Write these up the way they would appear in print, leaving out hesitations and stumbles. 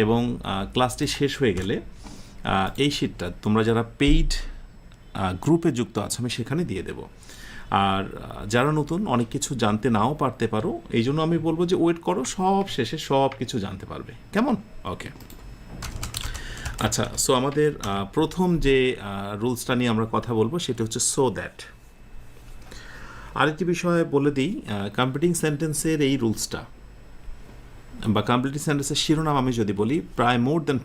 এবং ক্লাসটি শেষ হয়ে গেলে এই শিটটা তোমরা যারা পেইড গ্রুপে যুক্ত আছো আমি সেখানে দিয়ে দেব। আর যারা নতুন অনেক কিছু জানতে নাও পারতে পারো, এই জন্য আমি বলবো যে ওয়েট করো, সব শেষে সব কিছু জানতে পারবে। কেমন? ওকে, আচ্ছা। সো আমাদের প্রথম যে রুলসটা নিয়ে আমরা কথা বলবো সেটা হচ্ছে সো দ্যাট। আরেকটি বিষয় বলে দিই, কমপ্লিটিং সেন্টেন্সের এই রুলসটা বা কমপ্লিটিং সেন্টেন্সের শিরোনাম আমি যদি বলি, প্রায় মোর দ্যান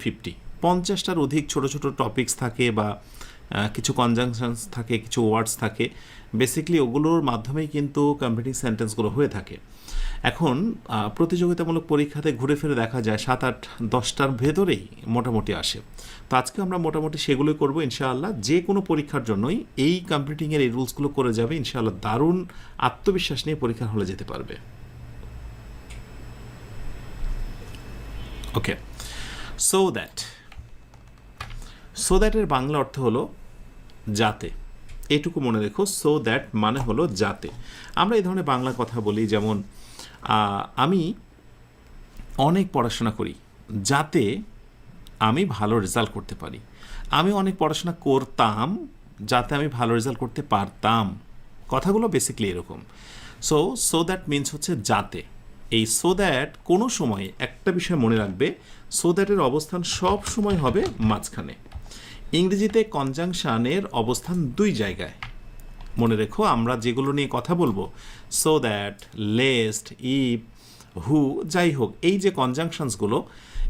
50টার অধিক ছোট ছোট টপিকস থাকে বা কিছু কনজাংশনস থাকে, কিছু ওয়ার্ডস থাকে। বেসিক্যালি ওগুলোর মাধ্যমেই কিন্তু কমপ্লিটিং সেন্টেন্সগুলো হয়ে থাকে। এখন প্রতিযোগিতামূলক পরীক্ষাতে ঘুরে ফিরে দেখা যায় 7, 8, 10টার ভেতরেই মোটামুটি আসে। তো আজকে আমরা মোটামুটি সেগুলোই করবো ইনশাআল্লাহ। যে কোনো পরীক্ষার জন্যই এই কমপ্লিটিংয়ের এই রুলসগুলো করে যাবে ইনশাআল্লাহ, দারুণ আত্মবিশ্বাস নিয়ে পরীক্ষার হলে যেতে পারবে। ওকে, সো দ্যাট। সো দ্যাটের বাংলা অর্থ হলো যাতে। এটুকু মনে রেখো, সো দ্যাট মানে হলো যাতে। আমরা এই ধরনের বাংলা কথা বলি, যেমন আমি অনেক পড়াশোনা করি যাতে আমি ভালো রেজাল্ট করতে পারি। আমি অনেক পড়াশোনা করতাম যাতে আমি ভালো রেজাল্ট করতে পারতাম। কথাগুলো বেসিক্যালি এরকম। সো দ্যাট মিনস হচ্ছে যাতে। এই সো দ্যাট কোনো সময় একটা বিষয় মনে রাখবে, সো দ্যাটের অবস্থান সব সময় হবে মাঝখানে। ইংরেজিতে কনজাংশনের অবস্থান 2 জায়গায়। মনে রেখো, আমরা যেগুলো নিয়ে কথা বলবো, সো দ্যাট, লেস্ট, ইফ, হু, যাই হোক, এই যে কনজাংশনসগুলো,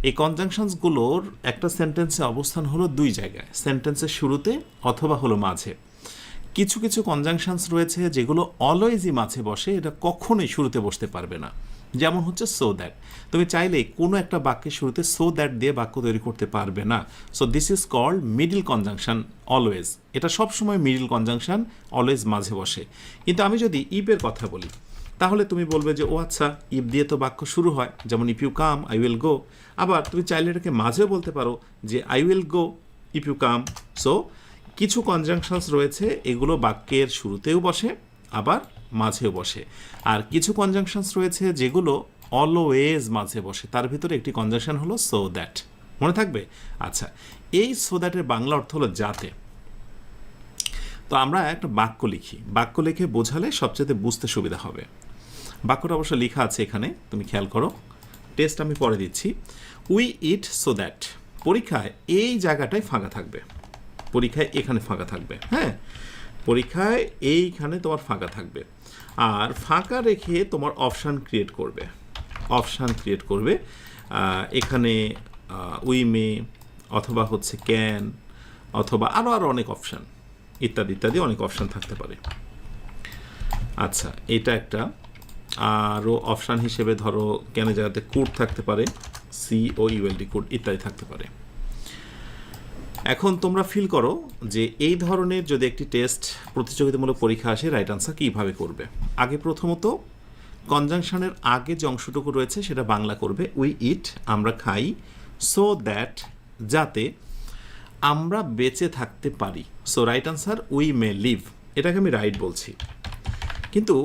এই কনজাংশনসগুলোর একটা সেন্টেন্সে অবস্থান হলো 2 জায়গায়, সেন্টেন্সের শুরুতে অথবা হলো মাঝে। কিছু কিছু কনজাংশনস রয়েছে যেগুলো অলওয়েজই মাঝে বসে, এটা কখনোই শুরুতে বসতে পারবে না। যেমন হচ্ছে সো দ্যাট। তুমি চাইলে কোনো একটা বাক্যের শুরুতে সো দ্যাট দিয়ে বাক্য তৈরি করতে পারবে না। So this is called middle conjunction always. এটা সবসময় মিডল কনজাংশন, অলওয়েজ মাঝে বসে। কিন্তু আমি যদি ইফের কথা বলি, তাহলে তুমি বলবে যে ও আচ্ছা, ইফ দিয়ে তো বাক্য শুরু হয়, যেমন if you come I will go. আবার তুমি চাইলে এটাকে মাঝেও বলতে পারো যে I will go if you come. So কিছু কনজাংশনস রয়েছে, এগুলো বাক্যের শুরুতেও বসে আবার মাঝেও বসে। আর কিছু কনজাংশনস রয়েছে যেগুলো অলওয়েজ মাঝে বসে। তার ভিতরে একটি কনজাংশন হলো সো দ্যাট। মনে থাকবে? আচ্ছা, এই সো দ্যাটের বাংলা অর্থ হলো যাতে। তো আমরা একটা বাক্য লিখি, বাক্য লিখে বোঝালে সবচেয়ে বুঝতে সুবিধা হবে। বাক্যটা অবশ্য লেখা আছে এখানে, তুমি খেয়াল করো। টেস্ট আমি পরে দিচ্ছি। We eat so that. পরীক্ষায় এই জায়গাটায় ফাঁকা থাকবে, পরীক্ষায় এখানে ফাঁকা থাকবে। হ্যাঁ, পরীক্ষায় এইখানে তোমার ফাঁকা থাকবে। আর ফাঁকা রেখে তোমার অপশান ক্রিয়েট করবে, অপশান ক্রিয়েট করবে। এখানে উই মে অথবা হচ্ছে ক্যান অথবা আরও অনেক অপশান, ইত্যাদি ইত্যাদি অনেক অপশান থাকতে পারে। আচ্ছা, এটা একটা। আরও অপশান হিসেবে ধরো ক্যানের জায়গাতে কুড থাকতে পারে, COULD কুড, ইত্যাদি থাকতে পারে। এখন তোমরা ফিল করো যে এই ধরনের যদি একটি টেস্ট প্রতিযোগিতামূলক পরীক্ষা আসে, রাইট আনসার কীভাবে করবে। আগে প্রথমত কনজাংশনের আগে যে অংশটুকু রয়েছে সেটা বাংলা করবে, উই ইট আমরা খাই, সো দ্যাট যাতে আমরা বেঁচে থাকতে পারি। So right answer we may live. এটাকে আমি রাইট বলছি, কিন্তু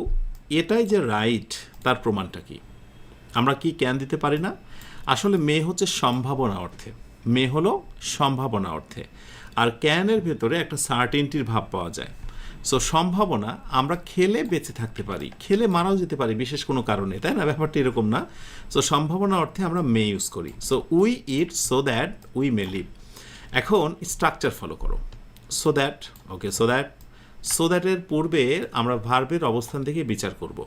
এটাই যে রাইট তার প্রমাণটা কি? আমরা কি ক্যান দিতে পারি না? আসলে মে হচ্ছে সম্ভাবনা অর্থে, মে হলো সম্ভাবনা অর্থে, আর ক্যানের ভেতরে একটা সার্টেনটির ভাব পাওয়া যায়। সো সম্ভাবনা, আমরা খেলে বেঁচে থাকতে পারি, খেলে মারাও যেতে পারি বিশেষ কোনো কারণে, তাই না? ব্যাপারটা এরকম না? সো সম্ভাবনা অর্থে আমরা মে ইউজ করি। So we eat so that we may live. এখন স্ট্রাকচার ফলো করো। So that, okay, so that. So দ্যাটের পূর্বে আমরা ভার্বের অবস্থান থেকে বিচার করব।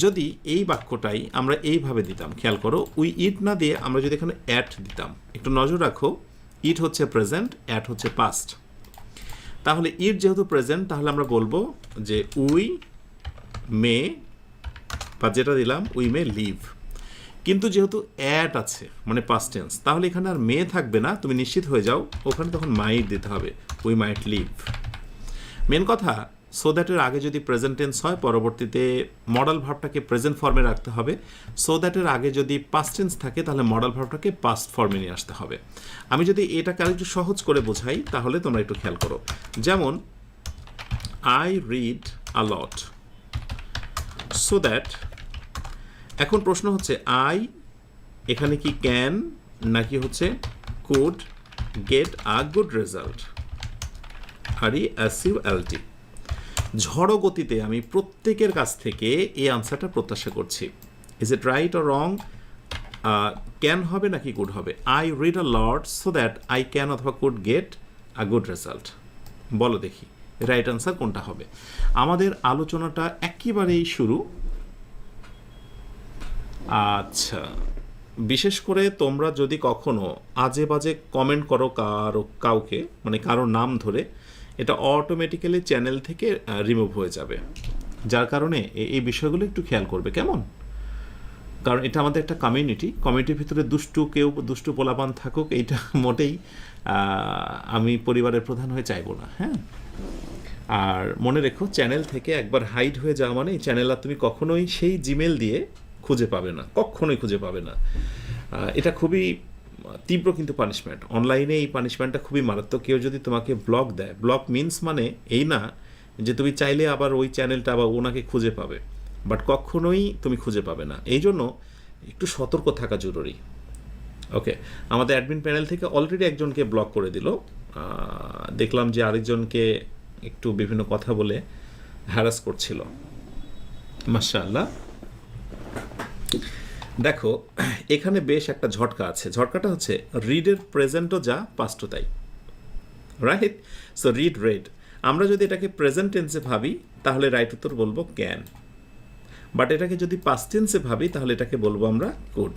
যদি এই বাক্যটাই আমরা এইভাবে দিতাম, খেয়াল করো, উই ইট না দিয়ে আমরা যদি এখানে অ্যাট দিতাম, একটু নজর রাখো, ইট হচ্ছে প্রেজেন্ট, অ্যাট হচ্ছে পাস্ট। তাহলে ইট যেহেতু প্রেজেন্ট, তাহলে আমরা বলবো যে উই মে, বা যেটা দিলাম উই মে লিভ। কিন্তু যেহেতু অ্যাট আছে মানে পাস্ট টেন্স, তাহলে এখানে আর মে থাকবে না, তুমি নিশ্চিত হয়ে যাও, ওখানে তখন মাইট দিতে হবে, উই মাইট লিভ। মেন কথা, সো দ্যাটের আগে যদি প্রেজেন্ট টেন্স হয়, পরবর্তীতে মডাল ভার্বটাকে প্রেজেন্ট ফর্মে রাখতে হবে। সো দ্যাটের আগে যদি পাস্ট টেন্স থাকে, তাহলে মডাল ভার্বটাকে পাস্ট ফর্মে নিয়ে আসতে হবে। আমি যদি এটাকে আরেকটু সহজ করে বোঝাই, তাহলে তোমরা একটু খেয়াল করো। যেমন I read a lot, so that. এখন প্রশ্ন হচ্ছে আই এখানে কি ক্যান নাকি হচ্ছে could get a good result? RESULT। ঝড়ো গতিতে আমি প্রত্যেকের কাছ থেকে এই আনসারটা প্রত্যাশা করছি। Is it right or wrong? Can হবে নাকি কুড হবে? I read a lot so that I can অথবা could get a good result. বলো দেখি রাইট আনসার কোনটা হবে। আমাদের আলোচনাটা একেবারেই শুরু। আচ্ছা, বিশেষ করে তোমরা যদি কখনো আজে বাজে কমেন্ট করো কাউকে, মানে কারোর নাম ধরে, এটা অটোমেটিক্যালি চ্যানেল থেকে রিমুভ হয়ে যাবে। যার কারণে এই বিষয়গুলো একটু খেয়াল করবে, কেমন? কারণ এটা আমাদের একটা কমিউনিটির ভিতরে দুষ্টু পোলাপান থাকুক, এইটা মোটেই আমি পরিবারের প্রধান হয়ে চাইবো না। হ্যাঁ, আর মনে রেখো, চ্যানেল থেকে একবার হাইড হয়ে যাওয়া মানে চ্যানেল আর তুমি কখনোই সেই জিমেল দিয়ে খুঁজে পাবে না, কখনোই খুঁজে পাবে না। এটা খুবই তীব্র কিন্তু পানিশমেন্ট। অনলাইনে এই পানিশমেন্টটা খুবই মারাত্মক। কেউ যদি তোমাকে ব্লক দেয়, ব্লক মিনস মানে এই না যে তুমি চাইলে আবার ওই চ্যানেলটা বা ওনাকে খুঁজে পাবে, বাট কখনোই তুমি খুঁজে পাবে না। এই জন্য একটু সতর্ক থাকা জরুরি। ওকে, আমাদের অ্যাডমিন প্যানেল থেকে অলরেডি একজনকে ব্লক করে দিল। দেখলাম যে আরেকজনকে একটু বিভিন্ন কথা বলে হ্যারাস করছিল। মাশাআল্লাহ। দেখো, এখানে বেশ একটা ঝটকা আছে। ঝটকাটা হচ্ছে রিডের প্রেজেন্টও যা পাস্টও তাই, রাইট? সো রিড রেড, আমরা যদি এটাকে প্রেজেন্ট টেন্সে ভাবি তাহলে রাইট উত্তর বলবো ক্যান, বাট এটাকে যদি পাস্ট টেন্সে ভাবি তাহলে এটাকে বলবো আমরা কুড,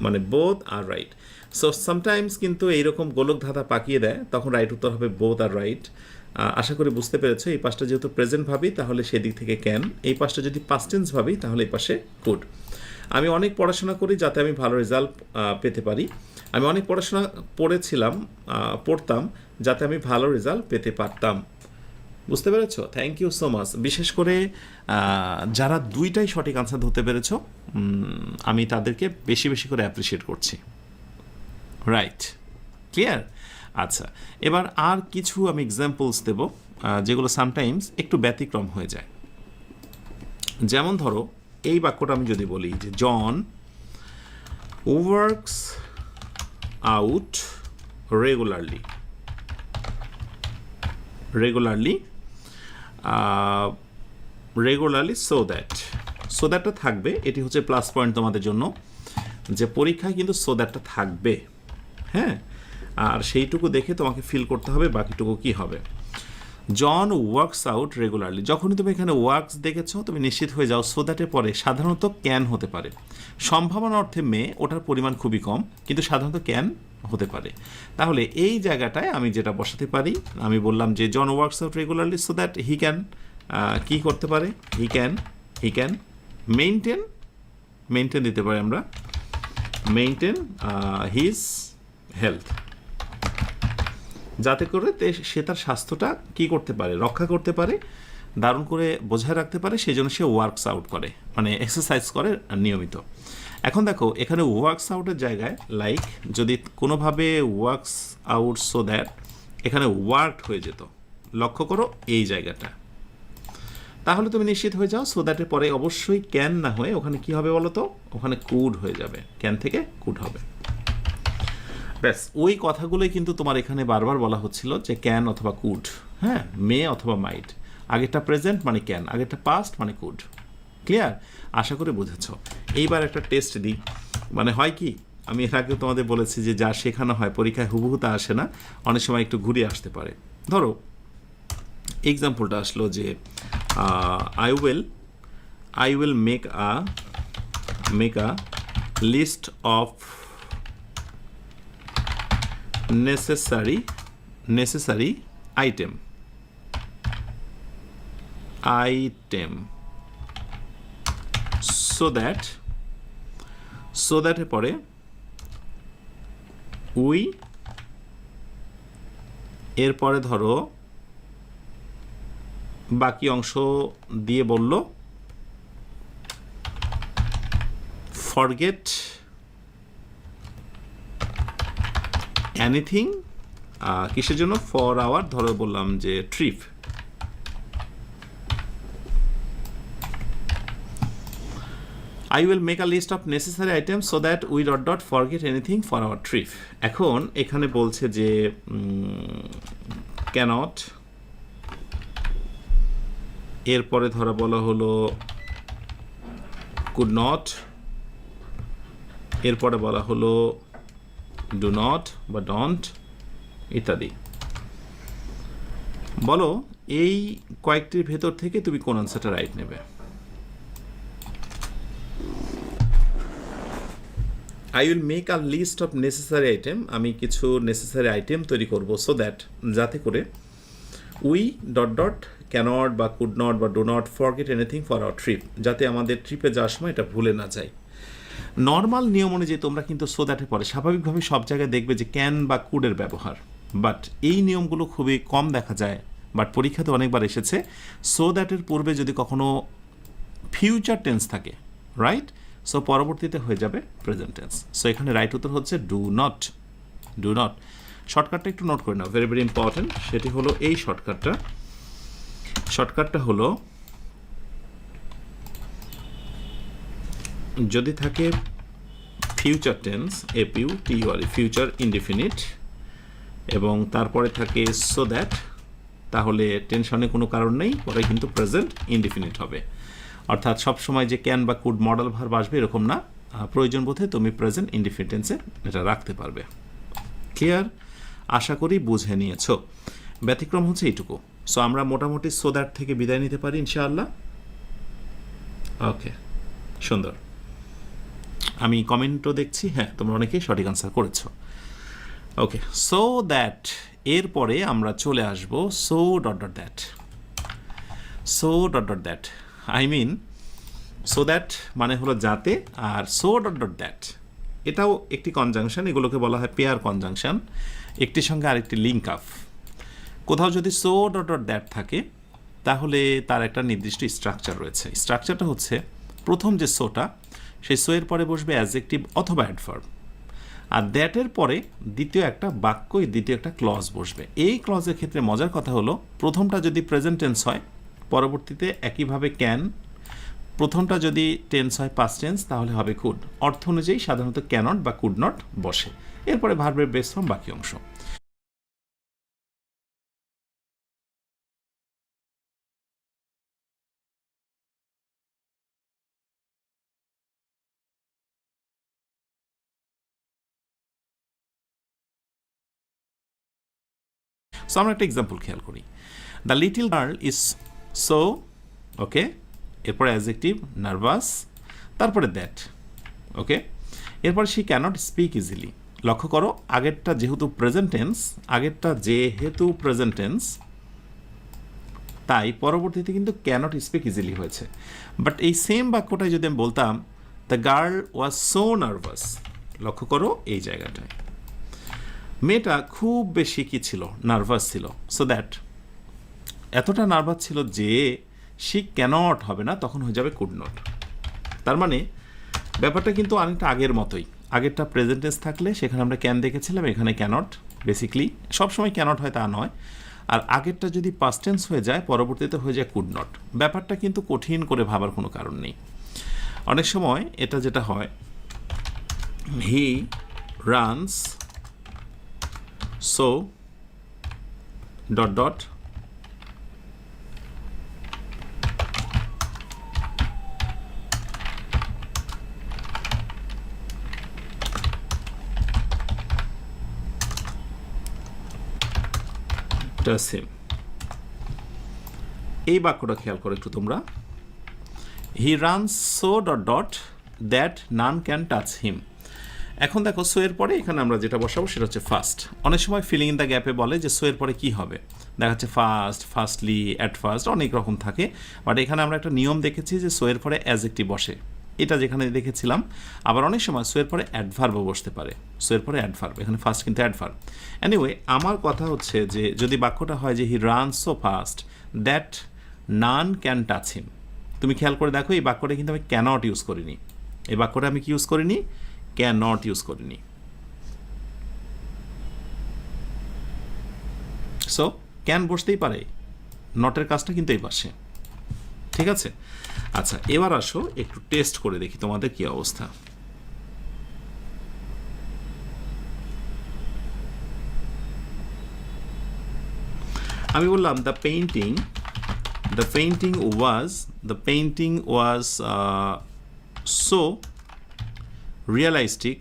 মানে বোথ আর রাইট। সো সামটাইমস কিন্তু এইরকম গোলক ধাঁধা পাকিয়ে দেয়, তখন রাইট উত্তর হবে বোথ আর রাইট। আশা করি বুঝতে পেরেছো। এই পাশটা যেহেতু প্রেজেন্ট ভাবি তাহলে সেদিক থেকে ক্যান, এই পাশটা যদি পাস্ট টেন্স ভাবি তাহলে এই পাশে কুড। আমি অনেক পড়াশোনা করি যাতে আমি ভালো রেজাল্ট পেতে পারি। আমি অনেক পড়াশোনা পড়তাম যাতে আমি ভালো রেজাল্ট পেতে পারতাম। বুঝতে পেরেছো? Thank you so much. বিশেষ করে যারা দুইটাই সঠিক আনসার ধরতে পেরেছো, আমি তাদেরকে বেশি বেশি করে অ্যাপ্রিসিয়েট করছি। Right, clear? আচ্ছা, এবার আর কিছু আমি এক্সাম্পলস দেব যেগুলো সামটাইমস একটু ব্যতিক্রম হয়ে যায়। যেমন ধরো, এই বাক্যটা আমি যদি বলি যে John works out regularly, so দ্যাটটা থাকবে। এটি হচ্ছে প্লাস পয়েন্ট তোমাদের জন্য, যে পরীক্ষায় কিন্তু সো দ্যাটটা থাকবে। হ্যাঁ, আর সেইটুকু দেখে তোমাকে ফিল করতে হবে বাকিটুকু কি হবে। জন ওয়ার্কস আউট রেগুলারলি, যখনই তুমি এখানে ওয়ার্কস দেখেছো তুমি নিশ্চিত হয়ে যাও সো দ্যাটের পরে সাধারণত ক্যান হতে পারে। সম্ভাবনা অর্থে মে, ওটার পরিমাণ খুবই কম, কিন্তু সাধারণত ক্যান হতে পারে। তাহলে এই জায়গাটায় আমি যেটা বসাতে পারি, আমি বললাম যে John works out regularly so that he can কী করতে পারে, হি ক্যান মেনটেন দিতে পারি আমরা, মেনটেন হিজ হেলথ, যাতে করে সে তার স্বাস্থ্যটা কী করতে পারে, রক্ষা করতে পারে, দারুণ করে বোঝায় রাখতে পারে, সেই জন্য সে ওয়ার্কস আউট করে, মানে এক্সারসাইজ করে নিয়মিত। এখন দেখো, এখানে ওয়ার্কস আউটের জায়গায় লাইক যদি কোনোভাবে ওয়ার্কস আউট সো দ্যাট এখানে ওয়ার্কড হয়ে যেত, লক্ষ্য করো এই জায়গাটা, তাহলে তুমি নিশ্চিত হয়ে যাও সো দ্যাটের পরে অবশ্যই ক্যান না হয়ে ওখানে কি হবে বলো তো, ওখানে কুড হয়ে যাবে, ক্যান থেকে কুড হবে। ব্যাস, ওই কথাগুলোই কিন্তু তোমার এখানে বারবার বলা হচ্ছিল যে ক্যান অথবা কুড, হ্যাঁ, মে অথবা মাইট। আগেরটা প্রেজেন্ট মানে ক্যান, আগেরটা পাস্ট মানে কুড। ক্লিয়ার? আশা করে বুঝেছ। এইবার একটা টেস্ট দিই। মানে হয় কি, আমি এর আগেও তোমাদের বলেছি যে যা শেখানো হয় পরীক্ষায় হুবহু তা আসে না, অনেক সময় একটু ঘুরিয়ে আসতে পারে। ধরো এক্সাম্পলটা আসলো যে I will make a list of necessary item so that এর পরে উই, এরপরে ধরো বাকি অংশ দিয়ে বলল forget এনিথিং, কিসের জন্য, ফর আওয়ার, ধরো বললাম যে trip. I will make a list of necessary items so that we dot dot forget anything for our trip. এখন এখানে বলছে যে cannot, এরপরে ধরা বলা হলো could not, এরপরে বলা হলো do not বা don't ইত্যাদি। বলো এই কয়েকটির ভেতর থেকে তুমি কোন আনসারটা রাইট নেবে? I will make a list of necessary item, আমি কিছু necessary item তৈরি করব so that, যাতে করে we dot dot cannot বা could not বা do not forget anything for our trip, যাতে আমাদের ট্রিপে যাওয়ার সময় এটা ভুলে না যাই। নর্মাল নিয়ম অনুযায়ী তোমরা কিন্তু সো দ্যাটের পরে স্বাভাবিকভাবে সব জায়গায় দেখবে যে ক্যান বা কুডের ব্যবহার, বাট এই নিয়মগুলো খুবই কম দেখা যায়, বাট পরীক্ষাতে অনেকবার এসেছে। সো দ্যাটের পূর্বে যদি কখনো ফিউচার টেন্স থাকে, রাইট, সো পরবর্তীতে হয়ে যাবে প্রেজেন্ট টেন্স। সো এখানে রাইট উত্তর হচ্ছে ডু নট। ডু নট শর্টকাটটা একটু নোট করে নাও, ভেরি ভেরি ইম্পর্টেন্ট। সেটি হলো এই শর্টকাটটা হলো যদি থাকে future tense FUTURE future indefinite এবং তারপরে থাকে সো দ্যাট, তাহলে টেনশনে কোনো কারণ নেই, পরে কিন্তু প্রেজেন্ট ইনডিফিনিট হবে। অর্থাৎ সবসময় যে ক্যান বা কুড মডেল ভার্ব আসবে এরকম না, প্রয়োজন বোধে তুমি প্রেজেন্ট ইনডিফিনিট টেন্সে এটা রাখতে পারবে। ক্লিয়ার? আশা করি বুঝে নিয়েছো। ব্যতিক্রম হচ্ছে এইটুকু। সো আমরা মোটামুটি সো দ্যাট থেকে বিদায় নিতে পারি ইনশাআল্লাহ। ওকে, সুন্দর। আমি কমেন্টও দেখছি, হ্যাঁ তোমরা অনেকেই সঠিক আনসার করেছো। ওকে, সো দ্যাট এরপরে আমরা চলে আসব so dot dot that. So dot dot that I mean so that মানে হলো যাতে, আর সো ডট ডট দ্যাট এটাও একটি কনজাংশন, এগুলোকে বলা হয় পেয়ার কনজাংশন, একটির সঙ্গে আরেকটি লিঙ্ক আপ। কোথাও যদি সো ডট ডট দ্যাট থাকে তাহলে তার একটা নির্দিষ্ট স্ট্রাকচার রয়েছে। স্ট্রাকচারটা হচ্ছে প্রথম যে সোটা, সেই সো এর পরে বসবে অ্যাডজেক্টিভ অথবা অ্যাডভার্ব, আর দ্যাটের পরে দ্বিতীয় একটা বাক্য, দ্বিতীয় একটা ক্লজ বসবে। এই ক্লজের ক্ষেত্রে মজার কথা হলো প্রথমটা যদি প্রেজেন্ট টেন্স হয় পরবর্তীতে একইভাবে ক্যান, প্রথমটা যদি টেন্স হয় পাস্ট টেন্স তাহলে হবে কুড। অর্থ অনুযায়ী সাধারণত ক্যানট বা কুড নট বসে, এরপরে ভার্বের বেস ফর্ম বাকি অংশ। সো আমরা একটা এক্সাম্পল খেয়াল করি। The little girl is so, okay, এরপরে অ্যাডজেক্টিভ নার্ভাস, তারপরে দ্যাট, ওকে, এরপর শি ক্যানট স্পিক ইজিলি। লক্ষ্য করো আগেরটা যেহেতু প্রেজেন্ট টেন্স তাই পরবর্তীতে কিন্তু ক্যানট স্পিক ইজিলি হয়েছে। বাট এই সেম বাক্যটাই যদি আমি বলতাম the girl was so nervous, লক্ষ্য করো এই জায়গাটায় মেয়েটা খুব বেশি কি ছিল, নার্ভাস ছিল। সো দ্যাট এতটা নার্ভাস ছিল যে শি ক্যানট হবে না, তখন হয়ে যাবে কুড নট। তার মানে ব্যাপারটা কিন্তু অনেকটা আগের মতোই। আগেরটা প্রেজেন্ট টেন্স থাকলে সেখানে আমরা ক্যান দেখেছিলাম, এখানে ক্যানট, বেসিক্যালি সবসময় ক্যানট হয় তা নয়। আর আগেরটা যদি পাস্ট টেন্স হয়ে যায় পরবর্তীতে হয়ে যায় কুড নট। ব্যাপারটা কিন্তু কঠিন করে ভাবার কোনো কারণ নেই। অনেক সময় এটা যেটা হয়, he runs so dot dot does him। এই বাক্যটা খেয়াল করো একটু তোমরা, he runs so dot dot that none can touch him. এখন দেখো সো এর পরে এখানে আমরা যেটা বসাবো সেটা হচ্ছে ফার্স্ট। অনেক সময় ফিলিং ইন দ্য গ্যাপে বলে যে সো এর পরে কী হবে, দেখা যাচ্ছে ফার্স্ট, ফার্স্টলি, অ্যাট ফার্স্ট, অনেক রকম থাকে। বাট এখানে আমরা একটা নিয়ম দেখেছি যে সো এর পরে অ্যাডজেক্টিভ বসে, এটা যেখানে দেখেছিলাম। আবার অনেক সময় সো এর পরে অ্যাডভার্বও বসতে পারে, সো এর পরে অ্যাডভার্ব, এখানে ফার্স্ট কিন্তু অ্যাডভার্ব। এনিওয়ে আমার কথা হচ্ছে যে যদি বাক্যটা হয় যে he ran so fast that none can touch him, তুমি খেয়াল করে দেখো এই বাক্যটা কিন্তু আমি ক্যানট ইউজ করিনি। এই বাক্যটা আমি কি ইউজ করিনি? ক্যান নট ইউজ করিনি। সো ক্যান বসতেই পারে, নটের কাজটা কিন্তু এই পাশে, ঠিক আছে। আচ্ছা, এবার আসো একটু টেস্ট করে দেখি তোমাদের কি অবস্থা। আমি বললাম দ্য পেইন্টিং ওয়াজ সো রিয়েলাইস্টিক।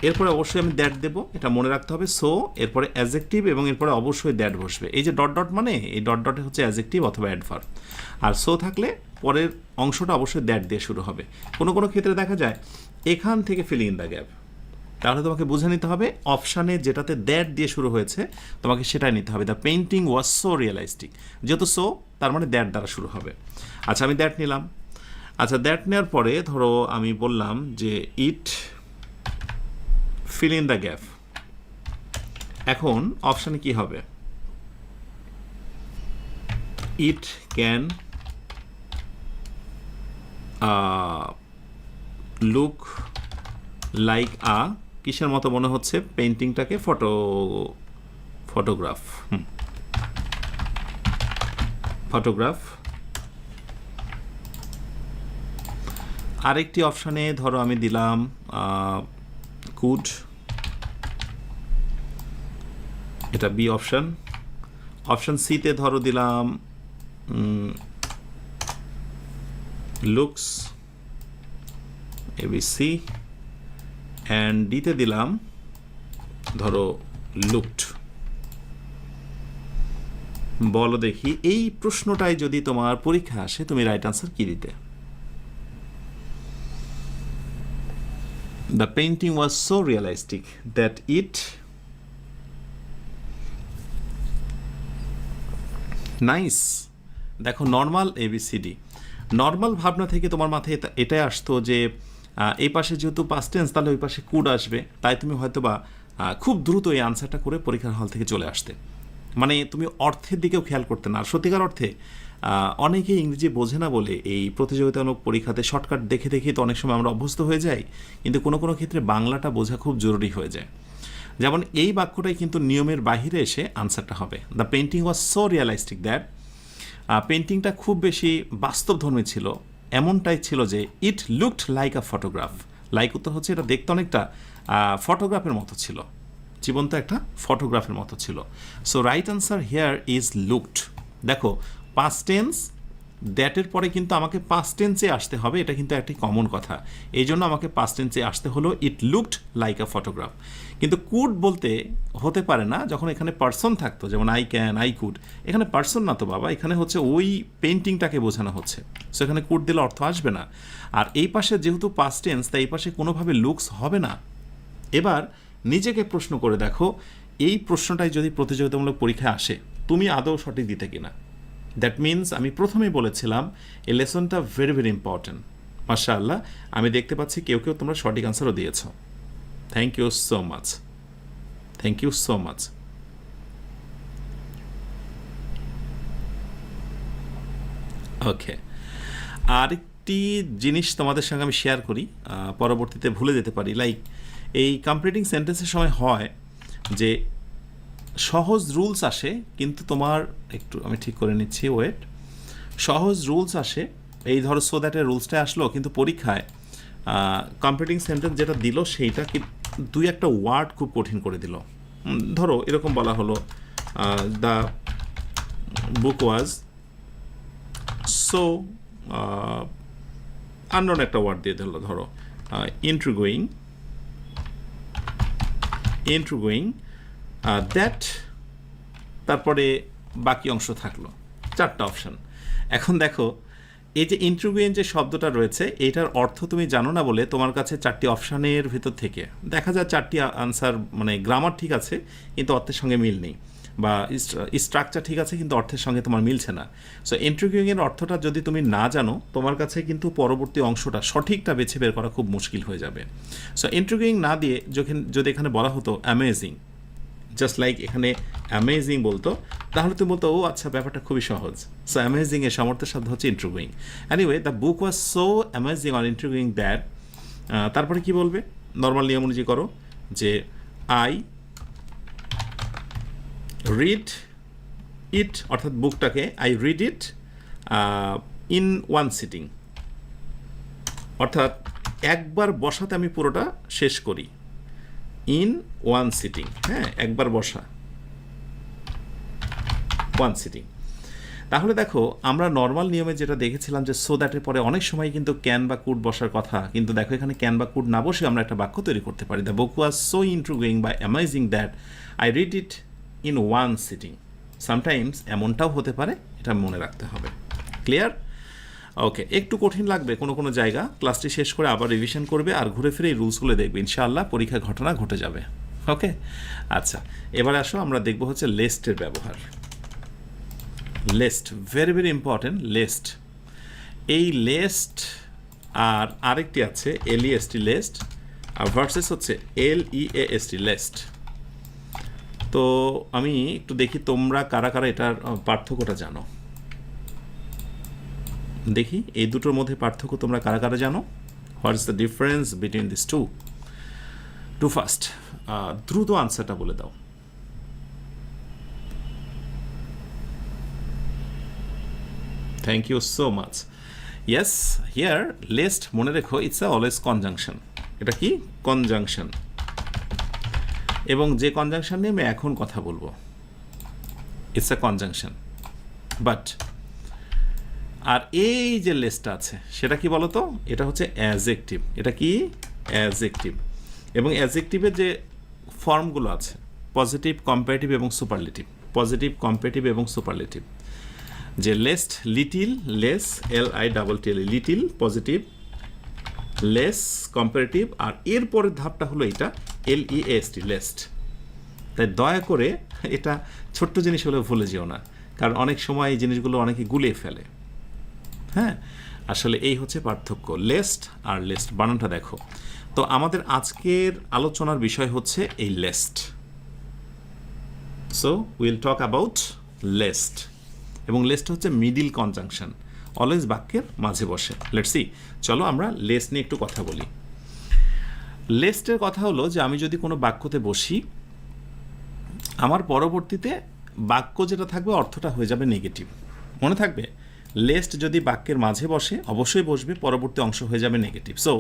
এরপরে অবশ্যই আমি দ্যাট দেবো, এটা মনে রাখতে হবে। সো এরপরে অ্যাডজেক্টিভ এবং এরপরে অবশ্যই দ্যাট বসবে। এই যে ডট ডট মানে এই ডট ডটে হচ্ছে অ্যাডজেক্টিভ অথবা অ্যাডভার্ব, আর সো থাকলে পরের অংশটা অবশ্যই দ্যাট দিয়ে শুরু হবে। কোনো কোনো ক্ষেত্রে দেখা যায় এখান থেকে ফিলিং ইন দ্য গ্যাপ, তাহলে তোমাকে বুঝে নিতে হবে অপশানে যেটাতে দ্যাট দিয়ে শুরু হয়েছে তোমাকে সেটাই নিতে হবে। দ্য পেইন্টিং ওয়াজ সো রিয়েলাইস্টিক, যেহেতু সো তার মানে দ্যাট দ্বারা শুরু হবে। আচ্ছা, আমি দ্যাট নিলাম। আচ্ছা, দ্যাট নেওয়ার পরে ধরো আমি বললাম যে it fill in the gap. এখন অপশানে কি হবে? ইট ক্যান লুক লাইক আ, কিসের মতো মনে হচ্ছে? পেইন্টিংটাকে ফটোগ্রাফ। আরেকটি অপশানে ধরো আমি দিলাম কুড, এটা বি অপশান। অপশান সিতে ধরো দিলাম লুকস, এবিসি, অ্যান্ড ডিতে দিলাম ধরো লুকড। বলো দেখি এই প্রশ্নটাই যদি তোমার পরীক্ষা আসে তুমি রাইট আনসার কি দিতে? The painting was so realistic that it nice. দেখো নর্মাল এবিসিডি, নর্মাল ভাবনা থেকে তোমার মাথায় এটাই আসতো যে এই পাশে যেহেতু পাস্ট টেন্স তাহলে ওই পাশে কুড আসবে, তাই তুমি হয়তো বা খুব দ্রুত এই আনসারটা করে পরীক্ষার হল থেকে চলে আসতে। মানে তুমি অর্থের দিকেও খেয়াল করতে না। আর সত্যিকার অর্থে অনেকেই ইংরেজি বোঝে না বলে এই প্রতিযোগিতামূলক পরীক্ষাতে শর্টকাট দেখে দেখেই তো অনেক সময় আমরা অভ্যস্ত হয়ে যাই, কিন্তু কোনো কোনো ক্ষেত্রে বাংলাটা বোঝা খুব জরুরি হয়ে যায়। যেমন এই বাক্যটাই কিন্তু নিয়মের বাহিরে এসে আনসারটা হবে। The painting was so realistic that, পেইন্টিংটা খুব বেশি বাস্তবধর্মী ছিল, এমনটাই ছিল যে it looked like a photograph. Like উত্তর হচ্ছে এটা দেখতে অনেকটা ফটোগ্রাফের মতো ছিল, জীবন্ত একটা ফটোগ্রাফের মতো ছিল। So right answer here is looked. দেখো পাস্ট টেন্স দ্যাটের পরে কিন্তু আমাকে পাস্ট টেন্সে আসতে হবে, এটা কিন্তু একটি কমন কথা। এই জন্য আমাকে পাস্ট টেন্সে আসতে হলো ইট লুকড লাইক আ ফটোগ্রাফ। কিন্তু কুড বলতে হতে পারে না যখন এখানে পার্সন থাকতো, যেমন আই ক্যান, আই কুড। এখানে পার্সন না তো বাবা, এখানে হচ্ছে ওই পেইন্টিংটাকে বোঝানো হচ্ছে। সো এখানে কুড দিলে অর্থ আসবে না। আর এই পাশে যেহেতু পাস্ট টেন্স তাই এই পাশে কোনোভাবে লুকস হবে না। এবার নিজেকে প্রশ্ন করে দেখো এই প্রশ্নটাই যদি প্রতিযোগিতামূলক পরীক্ষায় আসে তুমি আদৌ সঠিক দিতে কিনা। দ্যাট মিনস আমি প্রথমেই বলেছিলাম এই লেসনটা ভেরি ভেরি ইম্পর্ট্যান্ট। মাশাআল্লাহ, আমি দেখতে পাচ্ছি কেউ কেউ তোমরা সঠিক আনসারও দিয়েছ। Thank you so much, thank you so much. Okay, আরেকটি জিনিস তোমাদের সঙ্গে আমি শেয়ার করি, পরবর্তীতে ভুলে যেতে পারি। লাইক এই কমপ্লিটিং সেন্টেন্সের সময় হয় যে সহজ রুলস আসে, কিন্তু তোমার একটু আমি ঠিক করে নিচ্ছি, ওয়েট। সহজ রুলস আসে, এই ধরো সো দ্যাটের রুলসটা আসলো, কিন্তু পরীক্ষায় কমপ্লিটিং সেন্টেন্স যেটা দিল সেইটা কি দুই একটা ওয়ার্ড খুব কঠিন করে দিল। ধরো এরকম বলা হলো the book was so unknown একটা ওয়ার্ড দিয়ে দিল, ধরো ইন্ট্রুগোয়িং দ্যাট, তারপরে বাকি অংশ থাকলো, চারটা অপশান। এখন দেখো এই যে ইন্ট্রোগুইং যে শব্দটা রয়েছে এটার অর্থ তুমি জানো না বলে তোমার কাছে চারটি অপশানের ভিতর থেকে দেখা যায় চারটি আনসার, মানে গ্রামার ঠিক আছে কিন্তু অর্থের সঙ্গে মিল নেই, বা স্ট্রাকচার ঠিক আছে কিন্তু অর্থের সঙ্গে তোমার মিলছে না। সো ইন্ট্রোগুইংয়ের অর্থটা যদি তুমি না জানো তোমার কাছে কিন্তু পরবর্তী অংশটা সঠিকটা বেছে বের করা খুব মুশকিল হয়ে যাবে। সো ইন্ট্রোগুইং না দিয়ে যদি এখানে বলা হতো অ্যামেজিং, জাস্ট লাইক এখানে অ্যামেজিং বলতো, তাহলে তুমি বলতো ও আচ্ছা ব্যাপারটা খুবই সহজ। সো অ্যামেজিং এর সামর্থ্য শব্দ হচ্ছে intriguing. Anyway the book was so amazing on intriguing that, তারপরে কি বলবে? নর্মাল নিয়ম অনুযায়ী করো যে আই রিড ইট, অর্থাৎ বুকটাকে I read it in one sitting, অর্থাৎ একবার বসাতে আমি পুরোটা শেষ করি। ইন ওয়ান সিটিং, হ্যাঁ, একবার বসা, ওয়ান সিটিং। তাহলে দেখো আমরা নর্মাল নিয়মে যেটা দেখেছিলাম যে সো দ্যাটের পরে অনেক সময় কিন্তু ক্যান বা কুড বসার কথা, কিন্তু দেখো এখানে ক্যান বা কুড না বসে আমরা একটা বাক্য তৈরি করতে পারি। The book was so intriguing বা amazing that I read it in one sitting. Sometimes এমনটাও হতে পারে, এটা মনে রাখতে হবে। ক্লিয়ার? ওকে, একটু কঠিন লাগবে কোনো কোনো জায়গা, ক্লাসটি শেষ করে আবার রিভিশন করবে আর ঘুরে ফিরে এই রুলসগুলো দেখবে, ইনশাআল্লাহ পরীক্ষা ঘটনা ঘটে যাবে। ওকে, আচ্ছা, এবার আসো আমরা দেখব হচ্ছে লেস্টের ব্যবহার। Lest, very very important. Lest, এই লেস্ট আর আরেকটি আছে এলইএসটি লেস্ট, আর ভার্সেস হচ্ছে এলইএএসটি লেস্ট। তো আমি একটু দেখি তোমরা কারা কারা এটার পার্থক্যটা জানো, দেখি এই দুটোর মধ্যে পার্থক্য তোমরা কারা কারা জানো। What is the difference between this two? Too fast, দ্রুত আনসারটা বলে দাও। Thank you so much. Yes, here lest মনে রেখো ইটস আ অলওয়েজ কনজাংশন। এটা কি? কনজাংশন। এবং যে কনজাংশন নিয়ে আমি এখন কথা বলবো ইটস আ কনজাংশন। বাট আর এই যে লেস্টটা আছে সেটা কি বলতো? এটা হচ্ছে অ্যাজেক্টিভ। এটা কি? অ্যাজেক্টিভ। এবং অ্যাজেক্টিভের যে ফর্মগুলো আছে পজিটিভ, কম্পারেটিভ এবং সুপারলেটিভ। পজিটিভ, কম্পারেটিভ এবং সুপারলেটিভ। যে least, little, less, LITTLE, little positive, less comparative, আর এরপরের ধাপটা হলো এটা LEST, লেস্ট। তাই দয়া করে এটা ছোট্ট জিনিস হলেও ভুলে যেও না, কারণ অনেক সময় এই জিনিসগুলো অনেকে গুলিয়ে ফেলে। হ্যাঁ, আসলে এই হচ্ছে পার্থক্য, লেস্ট আর লেস্ট বানানটা দেখো। তো আমাদের আজকের আলোচনার বিষয় হচ্ছে এই lest. So will talk about lest. এবং লেস্ট হচ্ছে মিডিল কনজাংশন, অলওয়েজ বাক্যের মাঝে বসে। লেটস সি, চলো আমরা লেস্ট নিয়ে একটু কথা বলি। লেস্টের কথা হলো যে আমি যদি কোনো বাক্যতে বসি, আমার পরবর্তীতে বাক্য যেটা থাকবে অর্থটা হয়ে যাবে নেগেটিভ। মনে থাকবে, লেস্ট যদি বাক্যের মাঝে বসে অবশ্যই বসবে, পরবর্তী অংশ হয়ে যাবে negative. So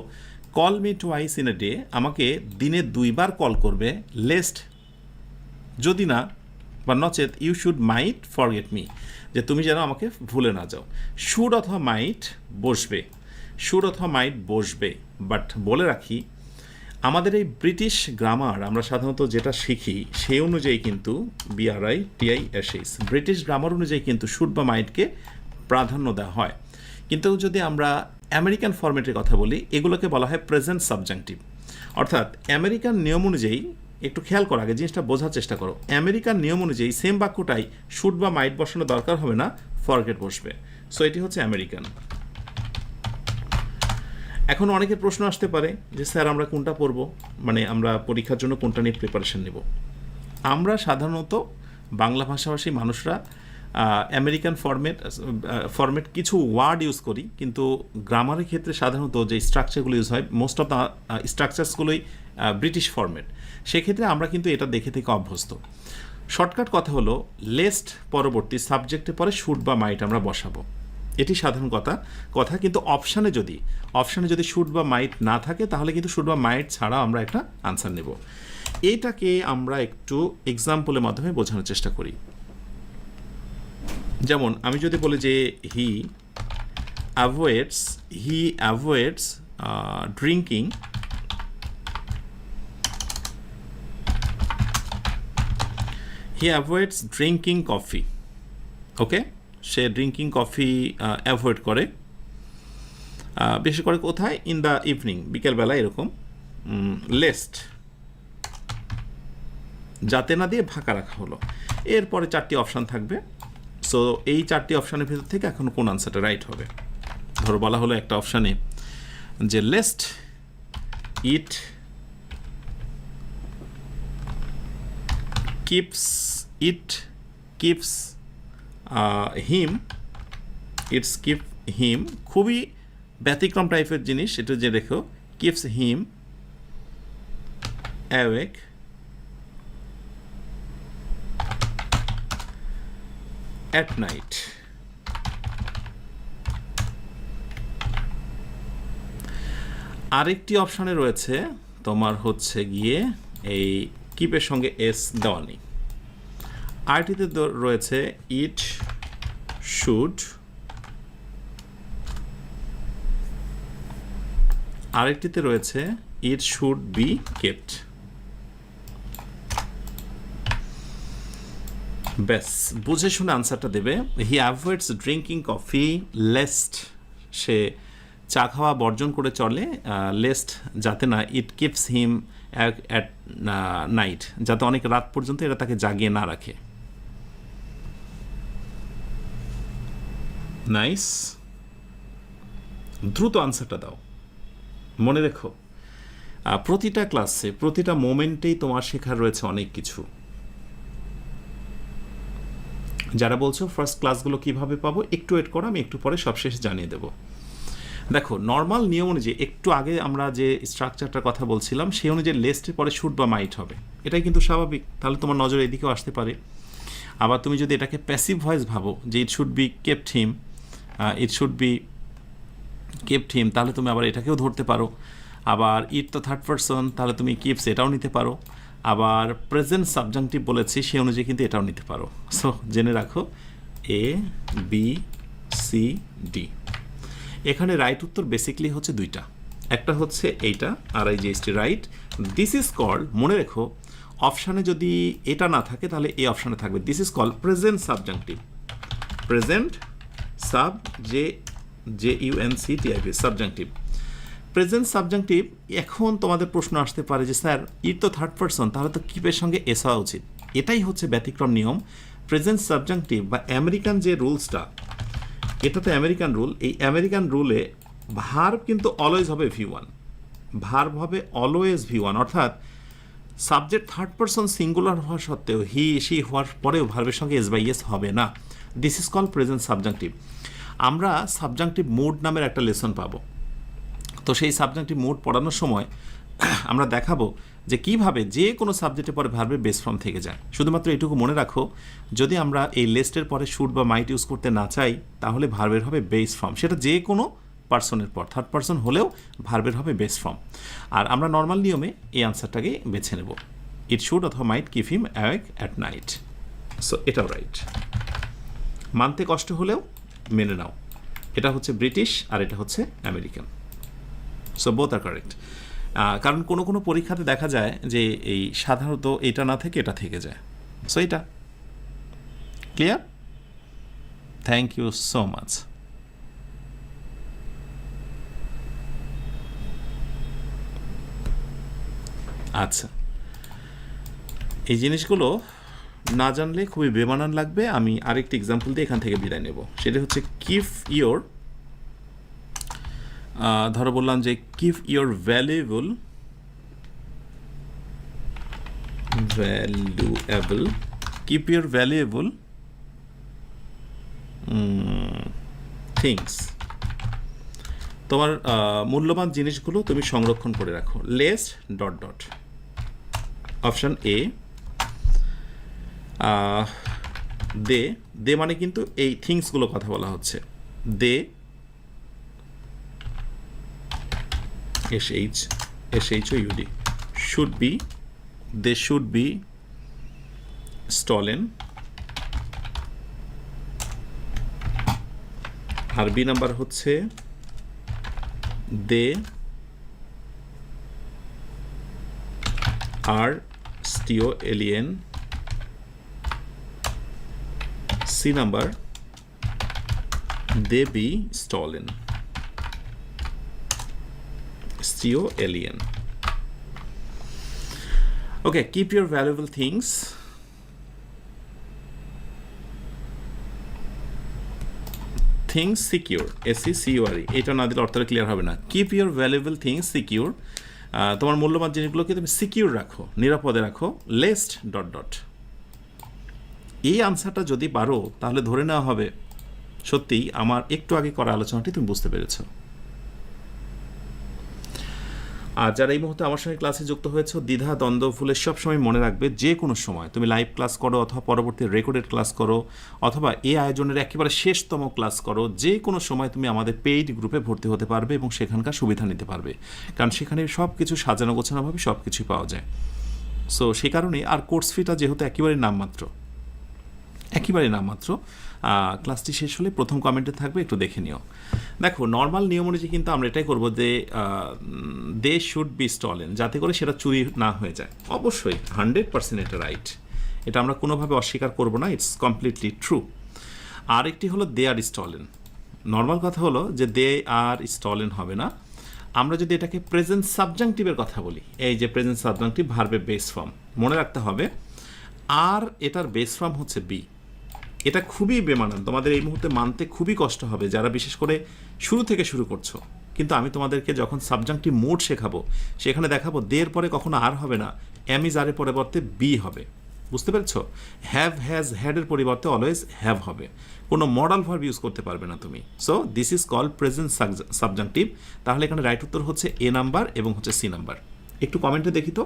call me twice in a day, আমাকে দিনে 2 বার কল করবে। লেস্ট যদি না বা নচেত you should might forget me, যে তুমি যেন আমাকে ভুলে না যাও। শুড অথবা মাইট বসবে, শুড অথবা মাইট বসবে। বাট বলে রাখি, আমাদের এই ব্রিটিশ গ্রামার আমরা সাধারণত যেটা শিখি সেই অনুযায়ী কিন্তু BRITISH, ব্রিটিশ গ্রামার অনুযায়ী কিন্তু শুড বা মাইটকে প্রাধান্য দেওয়া হয়। কিন্তু যদি আমরা আমেরিকান ফরম্যাটের কথা বলি, এগুলোকে বলা হয় প্রেজেন্ট সাবজেক্টিভ। অর্থাৎ আমেরিকান নিয়ম অনুযায়ী, একটু খেয়াল করো, আগে জিনিসটা বোঝার চেষ্টা করো, আমেরিকান নিয়ম অনুযায়ী সেম বাক্যটাই শুড বা মাইট বসানো দরকার হবে না, ফরগেট বসবে। সো এটি হচ্ছে আমেরিকান। এখন অনেকের প্রশ্ন আসতে পারে যে স্যার আমরা কোনটা পড়ব, মানে আমরা পরীক্ষার জন্য কোনটা নিয়ে প্রিপারেশন নেব। আমরা সাধারণত বাংলা ভাষাভাষী মানুষরা আমেরিকান ফরম্যাট কিছু ওয়ার্ড ইউজ করি, কিন্তু গ্রামারের ক্ষেত্রে সাধারণত যে স্ট্রাকচারগুলো ইউজ হয়, মোস্ট অফ দ্য স্ট্রাকচারসগুলোই ব্রিটিশ ফরম্যাট। সেক্ষেত্রে আমরা কিন্তু এটা দেখে থেকে অভ্যস্ত। শর্টকাট কথা হলো, লেস্ট পরবর্তী সাবজেক্টের পরে শুড বা মাইট আমরা বসাবো, এটি সাধারণ কথা। কিন্তু অপশানে যদি শুড বা মাইট না থাকে, তাহলে কিন্তু শুড বা মাইট ছাড়া আমরা একটা আনসার নেব। এইটাকে আমরা একটু এক্সাম্পলের মাধ্যমে বোঝানোর চেষ্টা করি। যেমন আমি যদি বলি যে হি অ্যাভয়েডস ড্রিঙ্কিং কফি। ওকে, সে ড্রিঙ্কিং কফি অ্যাভয়েড করে, বেশি করে কোথায়? ইন দ্য ইভিনিং, বিকেলবেলা এরকম। লেস্ট যাতে না দিয়ে ফাঁকা রাখা হলো। এরপরে 4টি অপশান থাকবে। সো এই 4টি অপশানের ভিতর থেকে এখন কোন আনসারটা রাইট হবে? ধরো বলা হলো একটা অপশানে যে লেস্ট ইট কিপস হিম, খুবই ব্যতিক্রম টাইপের জিনিস, এটা যে দেখো, keeps him awake at night. আরেকটি অপশানে রয়েছে তোমার হচ্ছে গিয়ে এই কিপের সঙ্গে এস দেওয়া নেই। আরটিতে রয়েছে ইট শুড, আরেকটিতে রয়েছে ইট শুড বি কেপ্ট। ব্যাস বুঝে শুনে আনসারটা দেবে। হি অ্যাভয়েডস ড্রিঙ্কিং কফি লেস্ট, সে চা খাওয়া বর্জন করে চলে, লেস্ট যাতে না it keeps him at night, যাতে অনেক রাত পর্যন্ত এটা তাকে জাগিয়ে না রাখে। নাইস, দ্রুত আনসারটা দাও। মনে রেখো প্রতিটা ক্লাসে প্রতিটা মোমেন্টেই তোমার শেখার রয়েছে অনেক কিছু। যারা বলছো ফার্স্ট ক্লাসগুলো কিভাবে পাবো, একটু ওয়েট করো, আমি একটু পরে সবশেষে জানিয়ে দেবো। দেখো নর্মাল নিয়ম অনুযায়ী একটু আগে আমরা যে স্ট্রাকচারটার কথা বলছিলাম সেই অনুযায়ী লেস্টের পরে শুড বা মাইট হবে, এটাই কিন্তু স্বাভাবিক। তাহলে তোমার নজর এদিকেও আসতে পারে। আবার তুমি যদি এটাকে প্যাসিভ ভয়েস ভাবো যে it should be kept him, it should be kept him, তাহলে তুমি আবার এটাকেও ধরতে পারো। আবার ইট তো থার্ড পারসন, তাহলে তুমি কিপস এটাও নিতে পারো। আবার প্রেজেন্ট সাবজাংটিভ বলেছি সেই অনুযায়ী কিন্তু এটাও নিতে পারো। সো জেনে রাখো এ বি সি ডি। এখানে রাইট উত্তর বেসিকলি হচ্ছে দুইটা, একটা হচ্ছে এইটা আর এই যে রাইট। দিস ইজ কল্ড, মনে রেখো অপশানে যদি এটা না থাকে তাহলে এই অপশানে থাকবে। This is called present subjunctive, present sub J U N C T I V subjunctive, present subjunctive. এখন তোমাদের প্রশ্ন আসতে পারে যে স্যার ইট তো থার্ড পারসন, তাহলে তো কিপের সঙ্গে এস হওয়া উচিত। এটাই হচ্ছে ব্যতিক্রম নিয়ম। প্রেজেন্ট সাবজাংটিভ বা আমেরিকান যে রুলসটা, এটা তো আমেরিকান রুল। এই আমেরিকান রুলে ভার্ব কিন্তু অলওয়েজ হবে V1, ভার্ব হবে অলওয়েজ V1, অর্থাৎ সাবজেক্ট থার্ড পারসন সিঙ্গুলার হওয়া সত্ত্বেও হি সি হওয়ার পরেও ভার্বের সঙ্গে এস বাই এস হবে না। This is called present subjunctive. আমরা সাবজাংটিভ মুড নামের একটা লেসন পাবো। তো সেই সাবজেক্টিভ মুড পড়ানোর সময় আমরা দেখাবো যে কিভাবে যে কোনো সাবজেক্টের পরে ভার্বের বেস ফর্ম থেকে যায়। শুধুমাত্র এটুকু মনে রাখো, যদি আমরা এই লিস্টের পরে শুড বা মাইট ইউজ করতে না চাই তাহলে ভার্বের হবে বেস ফর্ম, সেটা যে কোনো পার্সনের পর, থার্ড পার্সন হলেও ভার্বের হবে বেস ফর্ম। আর আমরা নর্মাল নিয়মে এই আনসারটাকে বেছে নেব, ইট শুড অথবা might keep him awake at night. So এটাও রাইট, মানতে কষ্ট হলেও মেনে নাও। এটা হচ্ছে ব্রিটিশ আর এটা হচ্ছে আমেরিকান। সো বোথ আর কারেক্ট। কারণ কোনো কোনো পরীক্ষাতে দেখা যায় যে এই সাধারণত এটা না থেকে এটা থেকে যায়। সো এটা clear? Thank you so much. আচ্ছা, এই জিনিসগুলো না জানলে খুবই বেমানান লাগবে। আমি আরেকটি এক্সাম্পল দিয়ে এখান থেকে বিদায় নেব। সেটা হচ্ছে কিপ ইয়োর, ধরো বললাম যে keep your valuable keep your valuable things, তোমার মূল্যবান জিনিসগুলো তুমি সংরক্ষণ করে রাখো। Lest dot dot, option A. They, they মানে কিন্তু এই থিংসগুলো কথা বলা হচ্ছে। They SHOUD should be, they should be stolen। আর বি নাম্বার হচ্ছে they are still alien। C number they be stolen, still alien। Okay, keep your valuable things secure, SECURE। এটা না দিলে অর্থটা ক্লিয়ার হবে না। Keep your valuable things secure, তোমার মূল্যবান জিনিসগুলোকে তুমি সিকিউর রাখো, নিরাপদে রাখো। Lest dot dot. এই আনসারটা যদি পারো তাহলে ধরে নেওয়া হবে সত্যিই আমার একটু আগে করা আলোচনাটি তুমি বুঝতে পেরেছ। আর যারা এই মুহূর্তে আমার সঙ্গে ক্লাসে যুক্ত হয়েছে, দ্বিধা দ্বন্দ্ব ভুলে সবসময় মনে রাখবে, যে কোনো সময় তুমি লাইভ ক্লাস করো অথবা পরবর্তী রেকর্ডেড ক্লাস করো অথবা এই আয়োজনের একেবারে শেষতম ক্লাস করো, যে কোনো সময় তুমি আমাদের পেইড গ্রুপে ভর্তি হতে পারবে এবং সেখানকার সুবিধা নিতে পারবে, কারণ সেখানে সব কিছু সাজানো গোছানোভাবে সব কিছুই পাওয়া যায়। সো সেই কারণে আর কোর্স ফিটা যেহেতু একেবারে নামমাত্র, ক্লাসটি শেষ হলে প্রথম কমেন্টে থাকবে, একটু দেখে নিও। দেখো, নর্মাল নিয়ম অনুযায়ী কিন্তু আমরা এটাই করবো যে দে শুড বি স্টলেন, যাতে করে সেটা চুরি না হয়ে যায়। অবশ্যই 100% এটা রাইট, এটা আমরা কোনোভাবে অস্বীকার করবো না, ইটস কমপ্লিটলি ট্রু। আর একটি হলো দে আর স্টলেন। নর্মাল কথা হলো যে দে আর স্টলেন হবে না, আমরা যদি এটাকে প্রেজেন্ট সাবজাংটিভের কথা বলি, এই যে প্রেজেন্ট সাবজাংটিভ ভার্বের বেস ফর্ম, মনে রাখতে হবে আর এটার বেস ফর্ম হচ্ছে বি। এটা খুবই বেমানান, তোমাদের এই মুহূর্তে মানতে খুবই কষ্ট হবে যারা বিশেষ করে শুরু থেকে শুরু করছো। কিন্তু আমি তোমাদেরকে যখন সাবজাংটিভ মোড শেখাবো, সেখানে দেখাবো দের পরে কখনো আর হবে না, এম ইজ আরের পরিবর্তে বি হবে। বুঝতে পেরেছো? হ্যাভ, হ্যাজ, হ্যাডের পরিবর্তে অলওয়েজ হ্যাভ হবে, কোনো মডাল ভার্ব ইউজ করতে পারবে না তুমি। So this is called present subjunctive. তাহলে এখানে রাইট উত্তর হচ্ছে এ নাম্বার এবং হচ্ছে সি নাম্বার। একটু কমেন্টে দেখি তো।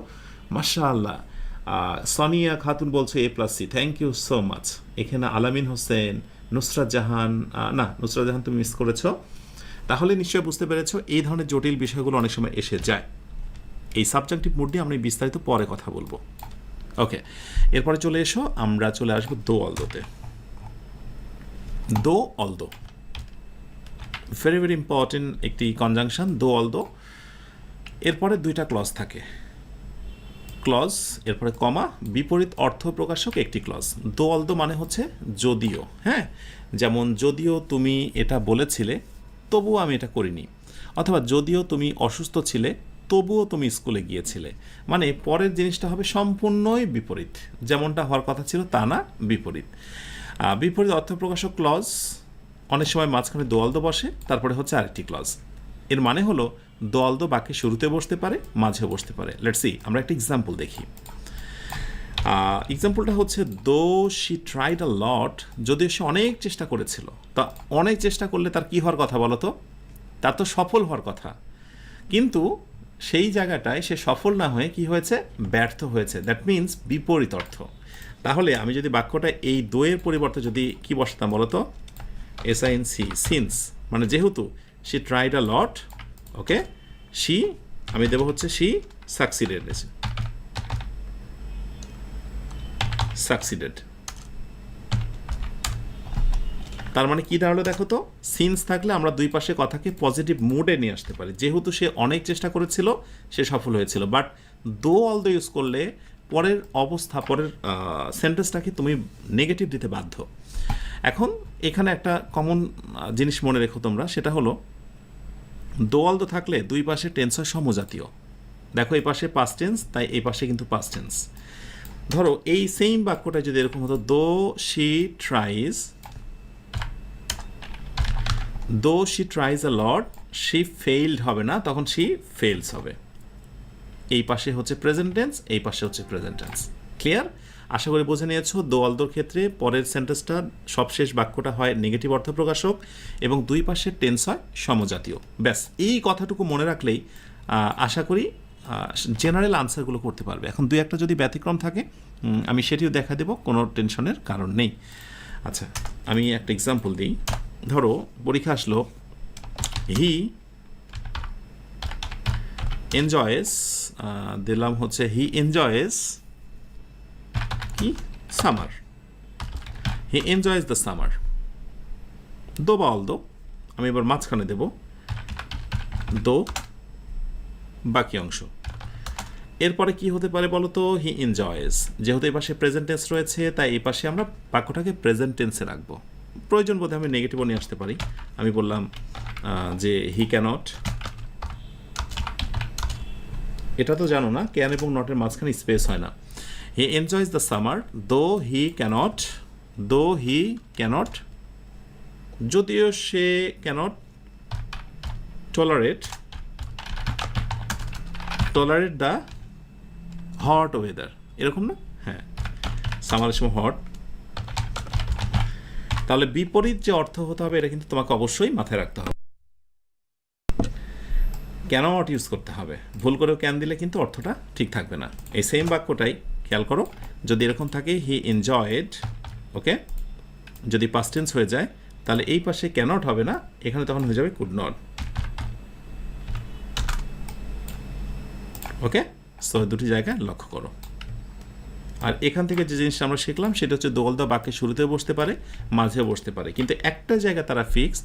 মাশাআল্লাহ, সনিয়া খাতুন বলছে A+C, thank you so much. এখানে আলামিন হোসেন, নুসরাত জাহান, না নুসরাত জাহান তুমি মিস করেছো। তাহলে নিশ্চয়ই বুঝতে পেরেছো এই ধরনের জটিল বিষয়গুলো অনেক সময় এসে যায়। এই সাবজেক্টিভ মুড নিয়ে আমরা বিস্তারিত পরে কথা বলবো। ওকে, এরপরে চলে এসো, আমরা চলে আসবো দো অলদোতে। দো অলদো ভেরি ভেরি ইম্পর্টেন্ট একটি কনজাংশন, দো অলদো। এরপরে দুইটা ক্লজ থাকে, ক্লজ এরপরে কমা, বিপরীত অর্থ প্রকাশক একটি ক্লজ। দো অলদো মানে হচ্ছে যদিও, হ্যাঁ, যেমন যদিও তুমি এটা বলেছিলে তবুও আমি এটা করিনি, অথবা যদিও তুমি অসুস্থ ছিলে তবুও তুমি স্কুলে গিয়েছিলে। মানে পরের জিনিসটা হবে সম্পূর্ণই বিপরীত, যেমনটা হওয়ার কথা ছিল তা না, বিপরীত। বিপরীত অর্থ প্রকাশক ক্লজ অনেক সময় মাঝখানে দো অলদো বসে, তারপরে হচ্ছে আরেকটি ক্লজ। এর মানে হলো দো অলদো বাক্যে শুরুতে বসতে পারে, মাঝেও বসতে পারে। লেটস সি, আমরা একটা এক্সাম্পল দেখি। এক্সাম্পলটা হচ্ছে দো শি ট্রাইড আ লট, যদিও সে অনেক চেষ্টা করেছিল। তা অনেক চেষ্টা করলে তার কী হওয়ার কথা বলো তো? তার তো সফল হওয়ার কথা, কিন্তু সেই জায়গাটায় সে সফল না হয়ে কি হয়েছে? ব্যর্থ হয়েছে। দ্যাট মিনস বিপরীত অর্থ। তাহলে আমি যদি বাক্যটা এই দোয়ের পরিবর্তে যদি কি বসাতাম বলো তো? SINC, সিন্স, মানে যেহেতু she tried a lot, okay, she আমি দেবো হচ্ছে শি সাকসিডেড, সাকসিডেড। তার মানে কি দাঁড়ালো দেখো তো? সিন্স থাকলে আমরা দুই পাশে কথাকে পজিটিভ মুডে নিয়ে আসতে পারি, যেহেতু সে অনেক চেষ্টা করেছিল সে সফল হয়েছিল। বাট দো অলদো ইউজ করলে পরের অবস্থা, পরের সেন্টেন্সটাকে তুমি নেগেটিভ দিতে বাধ্য। এখন এখানে একটা কমন জিনিস মনে রেখো তোমরা, সেটা হলো দো অলদো থাকলে দুই পাশে টেন্স হয় সমজাতীয়। দেখো এই পাশে পাস্ট টেন্স, তাই এই পাশে কিন্তু পাস্ট টেন্স। ধরো এই সেম বাক্যটা যদি এরকম হতো, though she tries, though she tries a lot, she failed হবে না, তখন শি ফেলস হবে। এই পাশে হচ্ছে প্রেজেন্ট টেন্স, এই পাশে হচ্ছে প্রেজেন্ট টেন্স। ক্লিয়ার? আশা করি বুঝে নিয়েছো। দো অলদোর ক্ষেত্রে পরের সেন্টেন্সটা সবশেষ বাক্যটা হয় নেগেটিভ অর্থ প্রকাশক এবং দুই পাশের টেন্স হয় সমজাতীয়। ব্যাস, এই কথাটুকু মনে রাখলেই আশা করি জেনারেল আনসারগুলো করতে পারবে। এখন দুই একটা যদি ব্যতিক্রম থাকে আমি সেটিও দেখা দেব, কোনো টেনশনের কারণ নেই। আচ্ছা, আমি একটা এক্সাম্পল দিই। ধরো পরীক্ষা আসলো, হি এনজয়েস, দিলাম হচ্ছে হি এনজয়েস কি summer, he enjoys the summer. দো বা অলদো আমি এবার মাঝখানে দেব দো বাকি অংশ। এরপরে কি হতে পারে বলো তো? হি এনজয়েস, যেহেতু এই পাশে প্রেজেন্ট টেন্স রয়েছে তাই এই পাশে আমরা বাক্যটাকে প্রেজেন্ট টেন্সে রাখবো। প্রয়োজন বোধে আমি নেগেটিভও নিয়ে আসতে পারি। আমি বললাম যে হি ক্যানট, এটা তো জানো না ক্যান এবং নটের মাঝখানে স্পেস হয় না। হি এনজয়েস দ্য সামার, দো হি ক্যানট, দো হি ক্যানট, যদিও সে can't tolerate, tolerate the hot weather, এরকম না? হ্যাঁ, সামারের সময় হট। তাহলে বিপরীত যে অর্থ হতে হবে এটা কিন্তু তোমাকে অবশ্যই মাথায় রাখতে হবে। ক্যানট ইউজ করতে হবে, ভুল করেও ক্যান দিলে কিন্তু অর্থটা ঠিক থাকবে না। এই সেম বাক্যটাই খেয়াল করো, যদি এরকম থাকে হি এনজয়েড, ওকে, যদি পাস্ট টেন্স হয়ে যায় তাহলে এই পাশে ক্যানট হবে না, এখানে তখন হয়ে যাবে কুড নট। ওকে, সো দুটি জায়গায় লক্ষ্য করো। আর এখান থেকে যে জিনিসটা আমরা শিখলাম সেটা হচ্ছে দোল দা বাক্যের শুরুতেও বসতে পারে, মাঝেও বসতে পারে, কিন্তু একটা জায়গা তারা ফিক্স,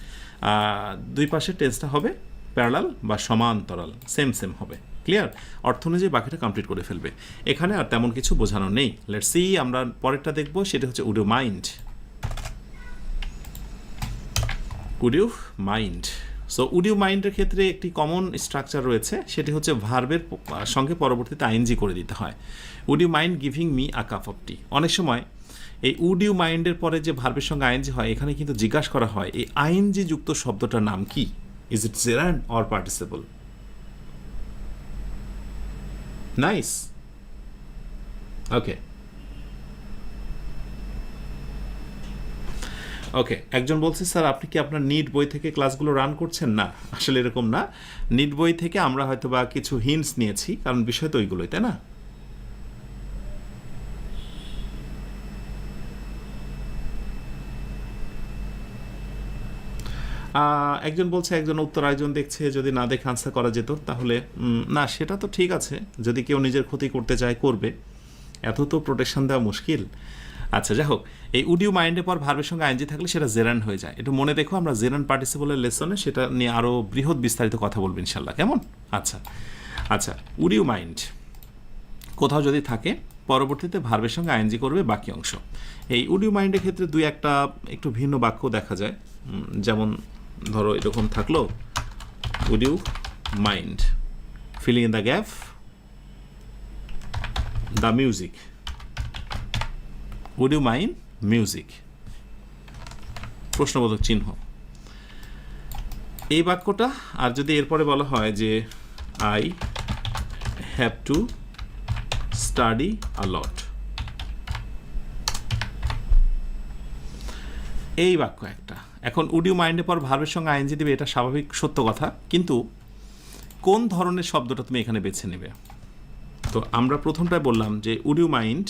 দুই পাশে টেন্সটা হবে প্যারালাল বা সমান্তরাল, সেম সেম হবে। ক্লিয়ার? অর্থ অনুযায়ী বাকিটা কমপ্লিট করে ফেলবে। এখানে আর তেমন কিছু বোঝানো নেই। লেটস সি, আমরা পরেরটা দেখব, সেটা হচ্ছে would you mind. Would you mind. So would you মাইন্ডের ক্ষেত্রে একটি কমন স্ট্রাকচার রয়েছে, সেটি হচ্ছে ভার্বের সঙ্গে পরবর্তীতে আইএনজি করে দিতে হয়। Would you mind giving me a cup of tea. অনেক সময় এই উড ইউ মাইন্ডের পরে যে ভার্বের সঙ্গে আইএনজি হয়, এখানে কিন্তু জিজ্ঞাসা করা হয় এই আইএনজি যুক্ত শব্দটার নাম কি, is it gerund or participle. Nice, okay okay. একজন বলছে স্যার আপনি কি আপনার নিট বই থেকে ক্লাসগুলো রান করছেন? না, আসলে এরকম না। নিট বই থেকে আমরা হয়তো বা কিছু হিন্টস নিয়েছি, কারণ বিষয় তো ওইগুলোই, তাই না? একজন বলছে একজন উত্তর আয়োজন দেখছে, যদি না দেখে আনসার করা যেত তাহলে। না, সেটা তো ঠিক আছে, যদি কেউ নিজের ক্ষতি করতে চায় করবে, এত তো প্রোটেকশন দেওয়া মুশকিল। আচ্ছা, যাই হোক, এই উড ইউ মাইন্ডের পর ভার্বের সঙ্গে আইএনজি থাকলে সেটা জেরান্ড হয়ে যায়। একটু মনে দেখো, আমরা জেরান্ড পার্টিসিপলের লেসনে সেটা নিয়ে আরও বৃহৎ বিস্তারিত কথা বলবো ইনশাল্লাহ, কেমন? আচ্ছা আচ্ছা, উড ইউ মাইন্ড কোথাও যদি থাকে, পরবর্তীতে ভার্বের সঙ্গে আইএনজি করবে বাকি অংশ। এই উড ইউ মাইন্ডের ক্ষেত্রে দুই একটা একটু ভিন্ন বাক্য দেখা যায়, যেমন ধরো এরকম থাকলো, would you mind filling in the gap the music. Would you mind music, প্রশ্নবোধক চিহ্ন। এই বাক্যটা, আর যদি এরপরে বলা হয় যে I have to study a lot, এই বাক্য একটা। এখন উড ইউ মাইন্ডের পর ভার্বের সঙ্গে আইএনজি দিবে, এটা স্বাভাবিক সত্য কথা, কিন্তু কোন ধরনের শব্দটা তুমি এখানে বেছে নেবে? তো আমরা প্রথমটায় বললাম যে would you mind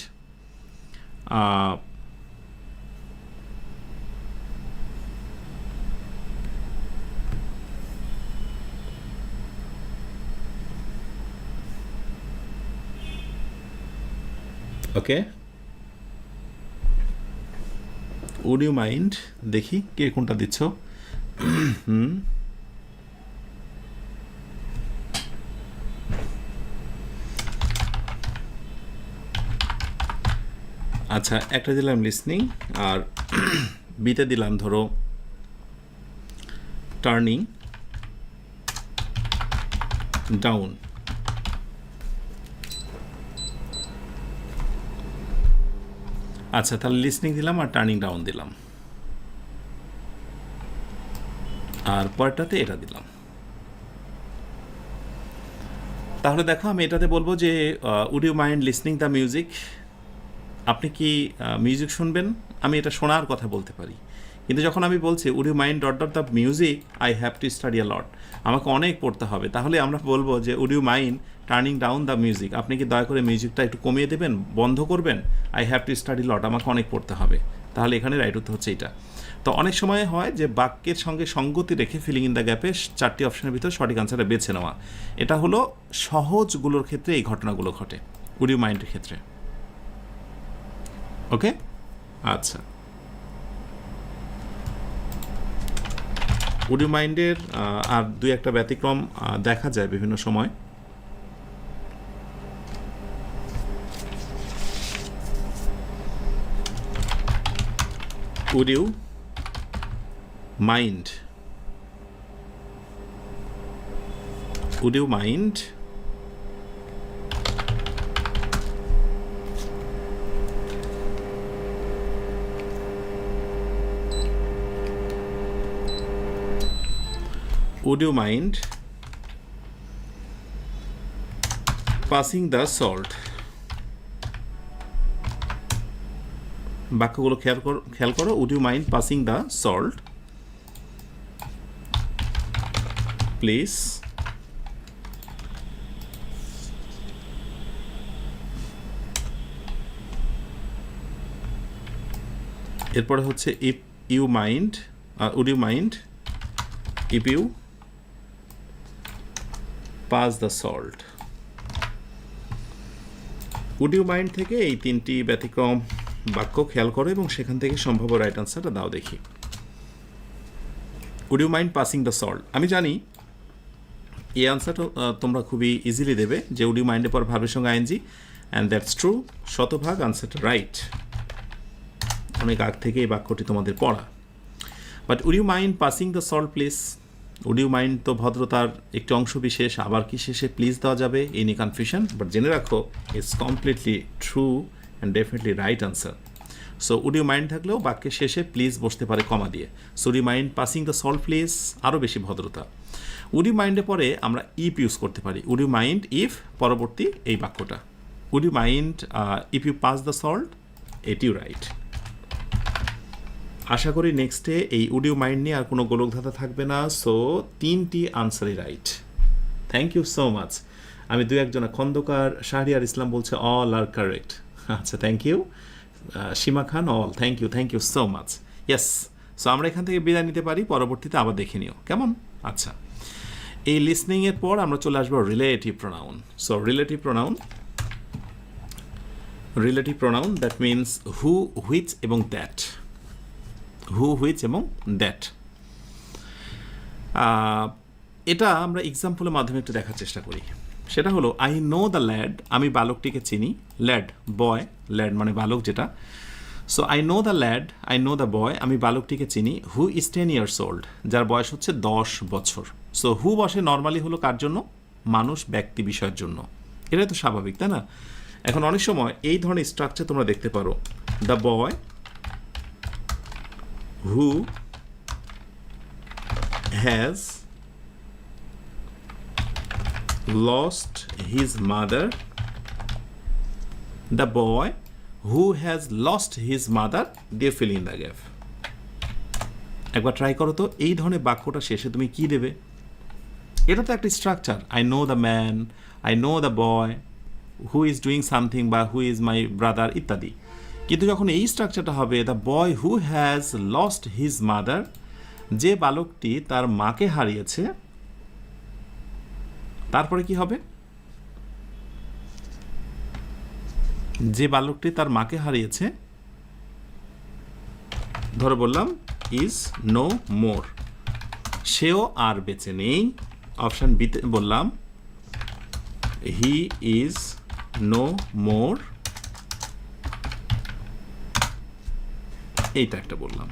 okay, would you mind, দেখি কে কোনটা দিচ্ছ। আচ্ছা, একটা দিলাম লিসনিং, আর বিতে দিলাম ধরো টার্নিং ডাউন। আচ্ছা, তাহলে লিসনিং দিলাম আর টার্নিং ডাউন দিলাম, আর পরেরটাতে এটা দিলাম। তাহলে দেখো, আমি এটাতে বলবো যে would you mind listening the music, আপনি কি মিউজিক শুনবেন? আমি এটা শোনার কথা বলতে পারি, কিন্তু যখন আমি বলছি would you mind dot dot the music, I have to study a lot, আমাকে অনেক পড়তে হবে, তাহলে আমরা বলবো যে would you mind turning down the music, আপনি কি দয়া করে মিউজিকটা একটু কমিয়ে দেবেন, বন্ধ করবেন? আই হ্যাভ টু স্টাডি লট, আমাকে অনেক পড়তে হবে। তাহলে এখানে রাইট উত্তর হচ্ছে এটা। তো অনেক সময় হয় যে বাক্যের সঙ্গে সঙ্গতি রেখে ফিলিং ইন দ্য গ্যাপে চারটি অপশনের ভিতর সঠিক আনসারটা বেছে নেওয়া, এটা হলো সহজগুলোর ক্ষেত্রে এই ঘটনাগুলো ঘটে, উড ইউ মাইন্ডের ক্ষেত্রে। ওকে, আচ্ছা, উড ইউ মাইন্ডের আর দুই একটা ব্যতিক্রম দেখা যায় বিভিন্ন সময়। Would you mind, would you mind would you mind passing the salt? বাক্যগুলো খেয়াল করো, would you mind passing the salt? Please এরপরে হচ্ছে if you mind, would you mind if you pass the salt. Would you mind থেকে এই তিনটি ব্যতিক্রম বাক্য খেয়াল করো এবং সেখান থেকে সম্ভাব্য রাইট আনসারটা দাও দেখি। Would you mind passing the salt, আমি জানি এই আনসারটা তোমরা খুবই ইজিলি দেবে যে উড ইউ মাইন্ডের পর ভার্বের সঙ্গে আইএনজি, অ্যান্ড দ্যাটস ট্রু, শতভাগ আনসারটা রাইট। অনেক আগ থেকে এই বাক্যটি তোমাদের পড়া। But would you mind passing the salt please, would you mind তো ভদ্রতার একটি অংশ বিশেষ, আবার কি শেষে প্লিজ দেওয়া যাবে এই নিয়ে কনফিউশন, বাট জেনে রাখো it's completely true and definitely right answer. So would you mind থাকলেও বাক্যের শেষে প্লিজ বসতে পারে কমা দিয়ে। So would you mind passing the salt please, আরও বেশি ভদ্রতা। উড ইউ মাইন্ডের পরে আমরা ইফ ইউজ করতে পারি, উড ইউ মাইন্ড ইফ পরবর্তী এই বাক্যটা, would you mind if you pass the salt, এটিও রাইট। আশা করি নেক্সটে এই উড ইউ মাইন্ড নিয়ে আর কোনো গোলকধাঁধা থাকবে না। সো তিনটি আনসারই right. Thank you so much. আমি দু একজনা খন্দকার, শাহরিয়ার ইসলাম বলছে অল আর কারেক্ট। আচ্ছা, thank you. Sima Khan all, thank you so much. Yes, so আমরা এখান থেকে বিদায় নিতে পারি, পরবর্তীতে আবার দেখে নিও কেমন। আচ্ছা, এই লিসনিংয়ের পর আমরা চলে আসবো relative pronoun. So relative pronoun that means who, which এবং দ্যাট। হু, হুইচ এবং দ্যাট, এটা আমরা এক্সাম্পলের মাধ্যমে একটু দেখার চেষ্টা করি। সেটা হলো আই নো দ্য ল্যাড, আমি বালকটিকে চিনি। ল্যাড বয়, ল্যাড মানে বালক যেটা। So I know the lad, I know the boy, আমি বালকটিকে চিনি। হু ইজ 10 years old, যার বয়স হচ্ছে 10 বছর। সো হু বসে নর্মালি হলো কার জন্য? মানুষ, ব্যক্তি, বিষয়ের জন্য। এটাই তো স্বাভাবিক, তাই না? এখন অনেক সময় এই ধরনের স্ট্রাকচার তোমরা দেখতে পারো, the boy who has lost his mother, the boy who has lost his mother, দিয়ে fill in the gap। একবার ট্রাই করো তো, এই ধরনের বাক্যটা শেষে তুমি কি দেবে? এটা তো একটা structure, I know the man, I know the boy who is doing something, বা হু ইজ মাই ব্রাদার ইত্যাদি। কিন্তু যখন এই স্ট্রাকচারটা হবে, the boy who has lost his mother, যে বালকটি তার মাকে হারিয়েছে, তারপরে কি হবে? যে বালকটি তার মাকে হারিয়েছে, ধরো বললাম ইজ নো মোর, সেও আর বেঁচে নেই। অপশান বিতে বললাম হি ইজ নো মোর, এইটা একটা বললাম।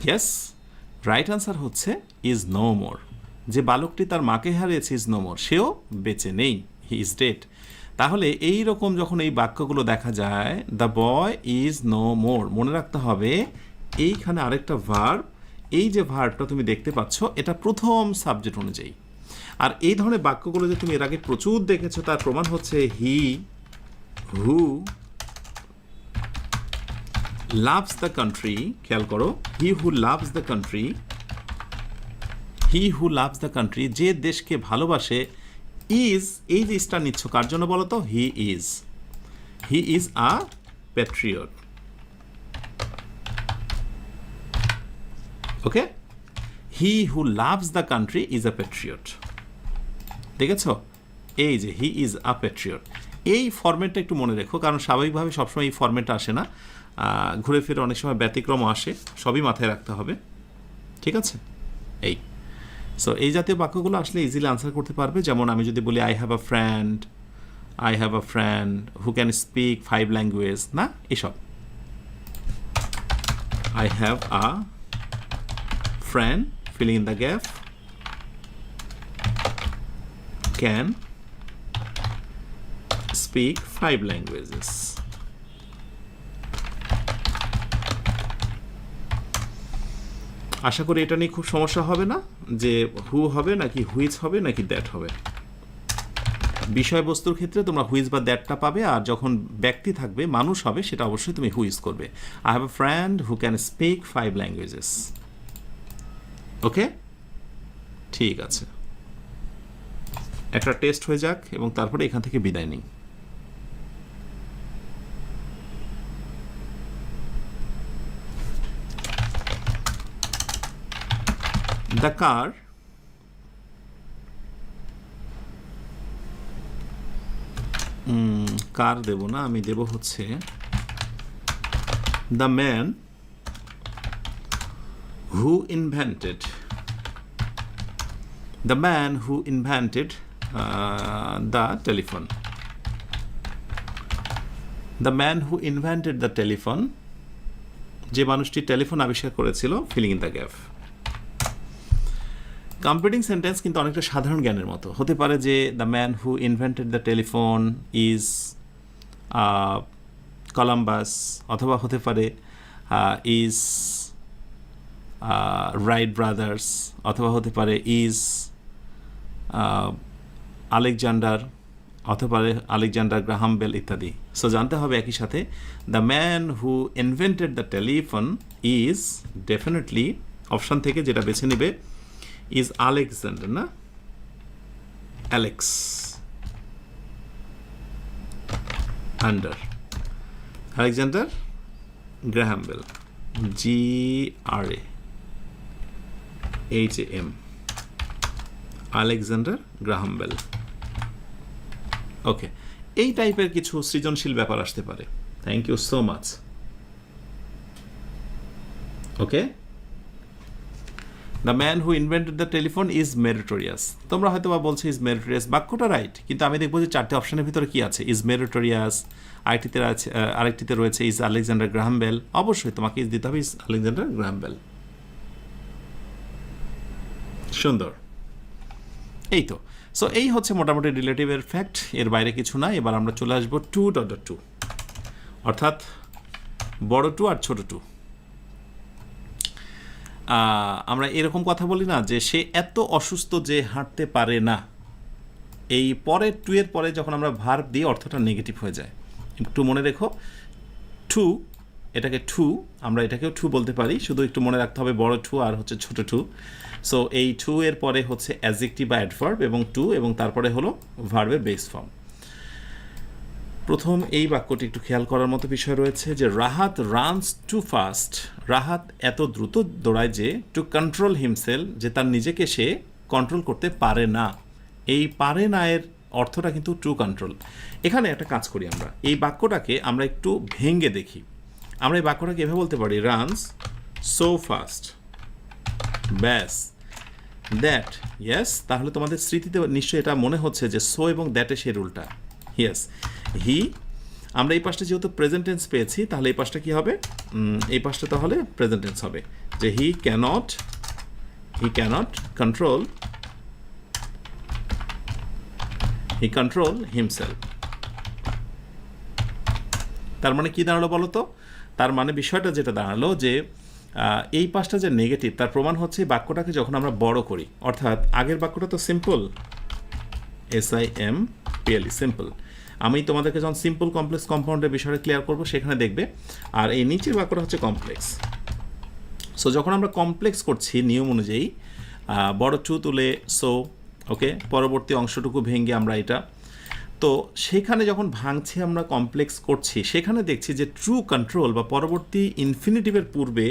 ইয়েস, রাইট আনসার হচ্ছে ইজ নো মোর। যে বালকটি তার মাকে হারিয়েছে, ইজ নো মোর, সেও বেঁচে নেই, হি ইজ ডেড। তাহলে এই রকম যখন এই বাক্যগুলো দেখা যায়, the boy is no more, মনে রাখতে হবে এইখানে আরেকটা ভার্ব, এই যে ভার্বটা তুমি দেখতে পাচ্ছ এটা প্রথম সাবজেক্ট অনুযায়ী। আর এই ধরনের বাক্যগুলো যে তুমি এর আগে প্রচুর দেখেছো তার প্রমাণ হচ্ছে হি হু loves the country, খেয়াল করো, he who loves the country, he who loves the country, যে দেশকে ভালোবাসে, is, এই যে স্টার নিচ্ছ কার জন্য বলো তো? he is a patriot। Okay, he who loves the country is a patriot। দেখেছো, এই যে he is a patriot, এই ফরম্যাটটা একটু মনে রেখো, কারণ স্বাভাবিকভাবে সবসময় এই ফরম্যাটটা আসে না, ঘুরে ফিরে অনেক সময় ব্যতিক্রম আসে, সবই মাথায় রাখতে হবে, ঠিক আছে? এই সো এই জাতীয় বাক্যগুলো আসলে ইজিলি আনসার করতে পারবে। যেমন আমি যদি বলি I have a friend who can speak 5 language, না এসব। I have a friend, filling in the gap, can speak 5 languages. আশা করি এটা নিয়ে খুব সমস্যা হবে না, যে হু হবে নাকি হুইচ হবে নাকি দ্যাট হবে। বিষয়বস্তুর ক্ষেত্রে তোমরা হুইজ বা দ্যাটটা পাবে, আর যখন ব্যক্তি থাকবে, মানুষ হবে, সেটা অবশ্যই তুমি হুইজ করবে। I have a friend who can speak 5 languages. Okay, ঠিক আছে, একটা টেস্ট হয়ে যাক এবং তারপরে এখান থেকে বিদায় নিই। দ্য কার কার দেব না, আমি দেব হচ্ছে the man who invented, the man who invented the telephone, the man who invented the telephone, যে মানুষটি টেলিফোন আবিষ্কার করেছিল, filling in the gap. Completing sentence কিন্তু অনেকটা সাধারণ জ্ঞানের মতো হতে পারে, যে the man who invented the telephone is Columbus, অথবা হতে পারে ইজ রাইট ব্রাদার্স, অথবা হতে পারে ইজ আলেকজান্ডার, অথবা আলেকজান্ডার গ্রাহাম বেল ইত্যাদি। সো জানতে হবে একই সাথে the man who invented the telephone is definitely option থেকে যেটা বেছে নেবে ইজ আলেকজান্ডার, না Alex Alexander Graham Bell, GRAHAM, Alexander Graham Bell. Okay, এই টাইপের কিছু সৃজনশীল ব্যাপার আসতে পারে। Thank you so much. Okay, the man who invented the telephone is meritorious. তোমরা হয়তো বা বলছো ইজ মেরিটোরিয়াস, বাক্যটা রাইট, কিন্তু আমি দেখবো যে চারটে অপশনের ভিতরে কি আছে, ইজ মেরিটোরিয়াস, আরেকটিতে রয়েছে ইজ আলেকজান্ডার গ্রাহাম বেল। অবশ্যই তোমাকে ইজ দিতে হবে ইজ আলেকজান্ডার গ্রাহাম বেল। সুন্দর, এই তো। সো এই হচ্ছে মোটামুটি রিলেটিভের ফ্যাক্ট, এর বাইরে কিছু না। এবার আমরা চলে আসবো 2.2, অর্থাৎ বড় টু আর ছোট টু। আমরা এরকম কথা বলি না যে সে এত অসুস্থ যে হাঁটতে পারে না, এই পরের টু এর পরে যখন আমরা ভার্ব দিই অর্থটা নেগেটিভ হয়ে যায়। একটু মনে রেখো, টু, এটাকে টু, আমরা এটাকেও টু বলতে পারি, শুধু একটু মনে রাখতে হবে বড় টু আর হচ্ছে ছোট টু। সো এই টু এর পরে হচ্ছে অ্যাডজেক্টিভ বা অ্যাডভার্ব এবং টু, এবং তারপরে হলো ভার্বের বেস ফর্ম। প্রথম এই বাক্যটি একটু খেয়াল করার মতো বিষয় রয়েছে যে Rahat runs too fast, Rahat এত দ্রুত দৌড়ায় যে টু কন্ট্রোল হিমসেলফ, যে তার নিজেকে সে কন্ট্রোল করতে পারে না। এই পারে না এর অর্থটা কিন্তু টু কন্ট্রোল। এখানে একটা কাজ করি, আমরা এই বাক্যটাকে আমরা একটু ভেঙে দেখি। আমরা এই বাক্যটাকে এভাবে বলতে পারি, রানস সো ফাস্ট, ব্যাস, দ্যাট, ইয়েস। তাহলে তোমাদের স্মৃতিতে নিশ্চয়ই এটা মনে হচ্ছে যে সো এবং দ্যাটে সেই রুলটা, ইয়েস। হি, আমরা এই পাশটা যেহেতু প্রেজেন্ট টেন্স পেয়েছি, তাহলে এই পাশটা কি হবে, এই পাশটা তাহলে প্রেজেন্ট টেন্স হবে, যে হি ক্যানট কন্ট্রোল হিমসেলফ। তার মানে কি দাঁড়ালো বলো তো? তার মানে বিষয়টা যেটা দাঁড়ালো যে এই পাশটা যে নেগেটিভ, তার প্রমাণ হচ্ছে বাক্যটাকে যখন আমরা বড় করি, অর্থাৎ আগের বাক্যটা তো সিম্পল, SIMPLE, সিম্পল। আমি তোমাদেরকে যখন সিম্পল কমপ্লেক্স কম্পাউন্ডের বিষয়টা ক্লিয়ার করবো সেখানে দেখবে। আর এই নিচের বাক্যটা হচ্ছে কমপ্লেক্স। সো যখন আমরা কমপ্লেক্স করছি নিয়ম অনুযায়ী, বড় টু তুলে সো, ওকে, পরবর্তী অংশটুকু ভেঙে আমরা এটা, তো সেখানে যখন ভাঙছি আমরা কমপ্লেক্স করছি, সেখানে দেখছি যে ট্রু কন্ট্রোল বা পরবর্তী ইনফিনিটিভের পূর্বে,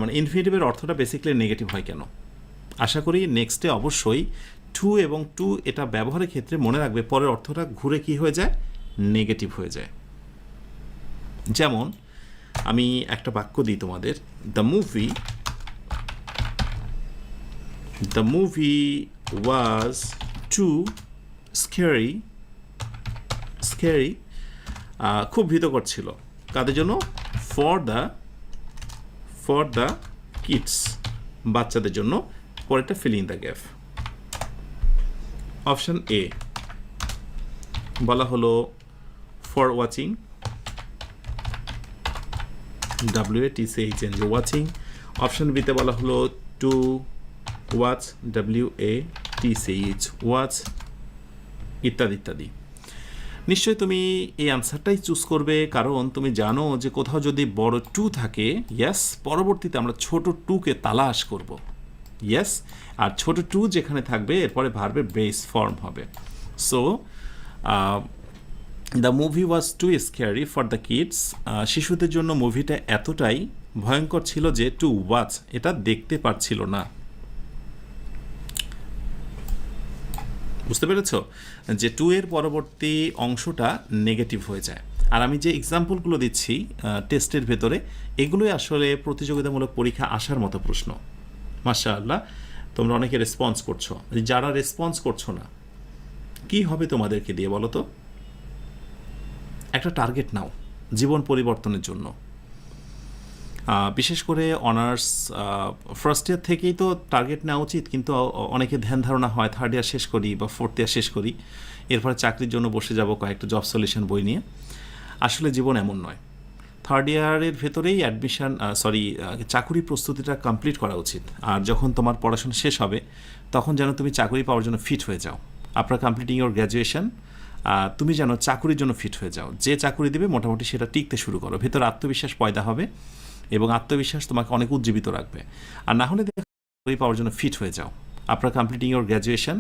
মানে ইনফিনিটিভের অর্থটা বেসিক্যালি নেগেটিভ হয় কেন। আশা করি নেক্সটে অবশ্যই টু এবং টু এটা ব্যবহারের ক্ষেত্রে মনে রাখবে পরের অর্থটা ঘুরে কি হয়ে যায়, নেগেটিভ হয়ে যায়। যেমন আমি একটা বাক্য দিই তোমাদের, the movie was too scary, খুব ভীতকর ছিল, কাদের জন্য, ফর দ্য কিডস, বাচ্চাদের জন্য। পরেরটা filling the gap. Option A বলা হলো for watching, WATCHN, watching. Option বিতে বলা হলো টু ওয়াচ, WATCH, ওয়াচ, ইত্যাদি ইত্যাদি। নিশ্চয়ই তুমি এই আনসারটাই চুজ করবে, কারণ তুমি জানো যে কোথাও যদি বড় টু থাকে, ইয়েস, পরবর্তীতে আমরা ছোট টুকে তালাশ করব, ইয়েস। আর ছোট টু যেখানে থাকবে এরপরে ভার্বের বেস ফর্ম হবে। So the movie was too scary for the kids, শিশুদের জন্য মুভিটা এতটাই ভয়ঙ্কর ছিল যে টু ওয়াচ, এটা দেখতে পারছিল না। বুঝতে পেরেছো যে 2 এর পরবর্তী অংশটা নেগেটিভ হয়ে যায়। আর আমি যে এক্সাম্পলগুলো দিচ্ছি টেস্টের ভেতরে, এগুলোই আসলে প্রতিযোগিতামূলক পরীক্ষা আসার মতো প্রশ্ন। মাশাআল্লাহ, তোমরা অনেকে রেসপন্স করছো। যারা রেসপন্স করছো না, কি হবে তোমাদেরকে দিয়ে বলো তো? একটা টার্গেট নাও জীবন পরিবর্তনের জন্য। বিশেষ করে অনার্স ফার্স্ট ইয়ার থেকেই তো টার্গেট নেওয়া উচিত, কিন্তু অনেকে ধ্যান ধারণা হয় থার্ড ইয়ার শেষ করি বা ফোর্থ ইয়ার শেষ করি, এরপরে চাকরির জন্য বসে যাব কয়েকটা জব সলিউশন বই নিয়ে। আসলে জীবন এমন নয়। থার্ড ইয়ারের ভেতরেই অ্যাডমিশন চাকুরি প্রস্তুতিটা কমপ্লিট করা উচিত। আর যখন তোমার পড়াশোনা শেষ হবে তখন যেন তুমি চাকরি পাওয়ার জন্য ফিট হয়ে যাও। আফটার কমপ্লিটিং ইউর গ্র্যাজুয়েশন তুমি যেন চাকুরির জন্য ফিট হয়ে যাও। যে চাকুরি দেবে মোটামুটি সেটা টিকতে শুরু করো, ভেতরে আত্মবিশ্বাস পয়দা হবে এবং আত্মবিশ্বাস তোমাকে অনেক উজ্জীবিত রাখবে। আর না হলে চাকরি পাওয়ার জন্য ফিট হয়ে যাও। আফটার কমপ্লিটিং ইউর গ্র্যাজুয়েশন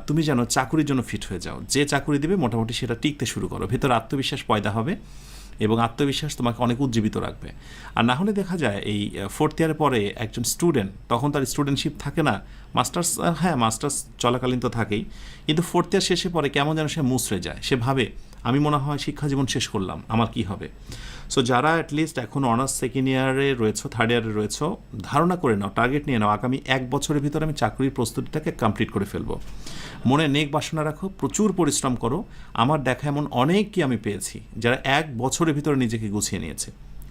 তুমি যেন চাকুরির জন্য ফিট হয়ে যাও। যে চাকুরি দেবে মোটামুটি সেটা টিকতে শুরু করো, ভেতরে আত্মবিশ্বাস পয়দা হবে এবং আত্মবিশ্বাস তোমাকে অনেক উজ্জীবিত রাখবে। আর না হলে দেখা যায় এই ফোর্থ ইয়ারের পরে একজন স্টুডেন্ট, তখন তার স্টুডেন্টশিপ থাকে না, মাস্টার্স হ্যাঁ মাস্টার্স চলাকালীন তো থাকেই, কিন্তু ফোর্থ ইয়ার শেষে পরে কেমন যেন সে মুচড়ে যায়। সে ভাবে আমি মনে হয় শিক্ষা জীবন শেষ করলাম, আমার কি হবে? সো যারা অ্যাটলিস্ট এখন অনার্স সেকেন্ড ইয়ারে রয়েছে, থার্ড ইয়ারে রয়েছে, ধারণা করে নাও, টার্গেট নিয়ে নাও, আগামী 1 বছরের ভিতরে আমি চাকরির প্রস্তুতিটাকে কমপ্লিট করে ফেলবো। মনে নেক বাসনা রাখো, প্রচুর পরিশ্রম করো। আমার দেখা এমন অনেককে আমি পেয়েছি যারা 1 বছরের ভিতরে নিজেকে গুছিয়ে নিয়েছে।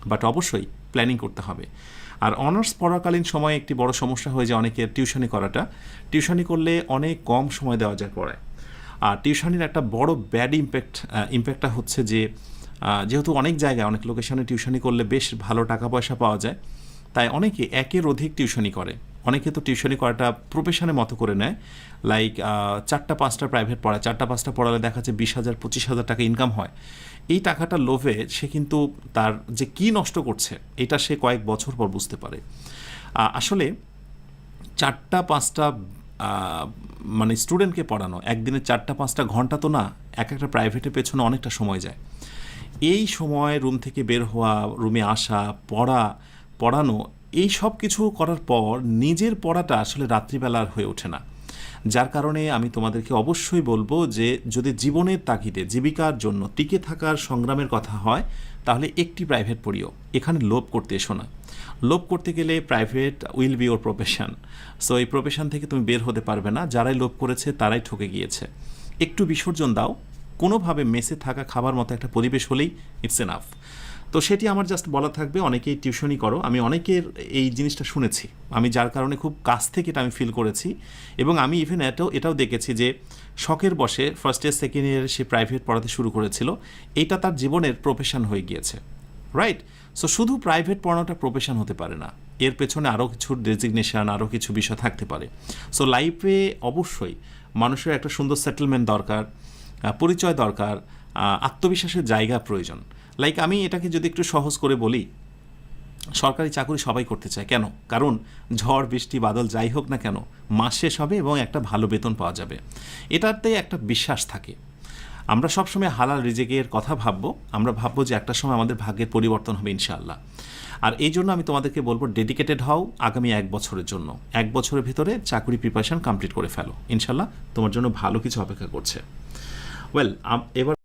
বাট অবশ্যই প্ল্যানিং করতে হবে। আর অনার্স পড়াকালীন সময়ে একটি বড় সমস্যা হয়ে যায় অনেকের টিউশনি করাটা। টিউশনি করলে অনেক কম সময় দেওয়া যায় পড়ায়। আর টিউশনির একটা বড় ব্যাড ইম্প্যাক্টটা হচ্ছে যে যেহেতু অনেক জায়গায় অনেক লোকেশনে টিউশনি করলে বেশ ভালো টাকা পয়সা পাওয়া যায়, তাই অনেকে একের অধিক টিউশনি করে। অনেকে তো টিউশনি করাটা প্রফেশনের মতো করে নেয়, লাইক 4টা-5টা প্রাইভেট পড়ায়, 4টা-5টা পড়ালে দেখা যাচ্ছে 20,000-25,000 টাকা ইনকাম হয়। এই টাকাটা লোভে সে কিন্তু তার যে কি নষ্ট করছে এটা সে কয়েক বছর পর বুঝতে পারে। আসলে 4টা-5টা মানে স্টুডেন্টকে পড়ানো, একদিনে 4টা-5টা ঘন্টা তো না, একটা প্রাইভেটের পেছনে অনেকটা সময় যায়। এই সময় রুম থেকে বের হওয়া, রুমে আসা, পড়ানো, এই সব কিছু করার পর নিজের পড়াটা আসলে রাত্রিবেলা আর হয়ে ওঠে না। যার কারণে আমি তোমাদেরকে অবশ্যই বলবো যে যদি জীবনের তাগিদে জীবিকার জন্য টিকে থাকার সংগ্রামের কথা হয় তাহলে একটি প্রাইভেট পড়িও। এখানে লোভ করতে এসো না। লোভ করতে গেলে private will be or profession. So এই প্রফেশন থেকে তুমি বের হতে পারবে না। যারাই লোভ করেছে তারাই ঠকে গিয়েছে। একটু বিসর্জন দাও, কোনোভাবে মেসে থাকা খাবার মতো একটা পরিবেশ হলেই ইটস এনাফ। তো সেটি আমার জাস্ট বলা থাকবে, অনেকেই টিউশনি করো, আমি অনেকের এই জিনিসটা শুনেছি, আমি যার কারণে খুব কাছ থেকে এটা আমি ফিল করেছি। এবং আমি ইভেন এটাও দেখেছি যে শখের বসে ফার্স্ট ইয়ার সেকেন্ড ইয়ারে সে প্রাইভেট পড়াতে শুরু করেছিল, এটা তার জীবনের প্রফেশন হয়ে গিয়েছে। রাইট? সো শুধু প্রাইভেট পড়ানোটা প্রফেশন হতে পারে না, এর পেছনে আরও কিছু ডেজিগনেশন, আরও কিছু বিষয় থাকতে পারে। সো লাইফে অবশ্যই মানুষের একটা সুন্দর সেটেলমেন্ট দরকার, পরিচয় দরকার, আত্মবিশ্বাসের জায়গা প্রয়োজন। লাইক আমি এটাকে যদি একটু সহজ করে বলি, সরকারি চাকরি সবাই করতে চায়, কেন? কারণ ঝড় বৃষ্টি বাদল যাই হোক না কেন মাস শেষ হবে এবং একটা ভালো বেতন পাওয়া যাবে, এটাতে একটা বিশ্বাস থাকে। আমরা সবসময় হালাল রিজিকের কথা ভাববো, আমরা ভাববো যে একটা সময় আমাদের ভাগ্যের পরিবর্তন হবে ইনশাআল্লাহ। আর এই জন্য আমি তোমাদেরকে বলবো ডেডিকেটেড হও আগামী 1 বছরের জন্য। 1 বছরের ভিতরে চাকরি প্রিপারেশন কমপ্লিট করে ফেলো, ইনশাআল্লাহ তোমার জন্য ভালো কিছু অপেক্ষা করছে। ওয়েল, এবার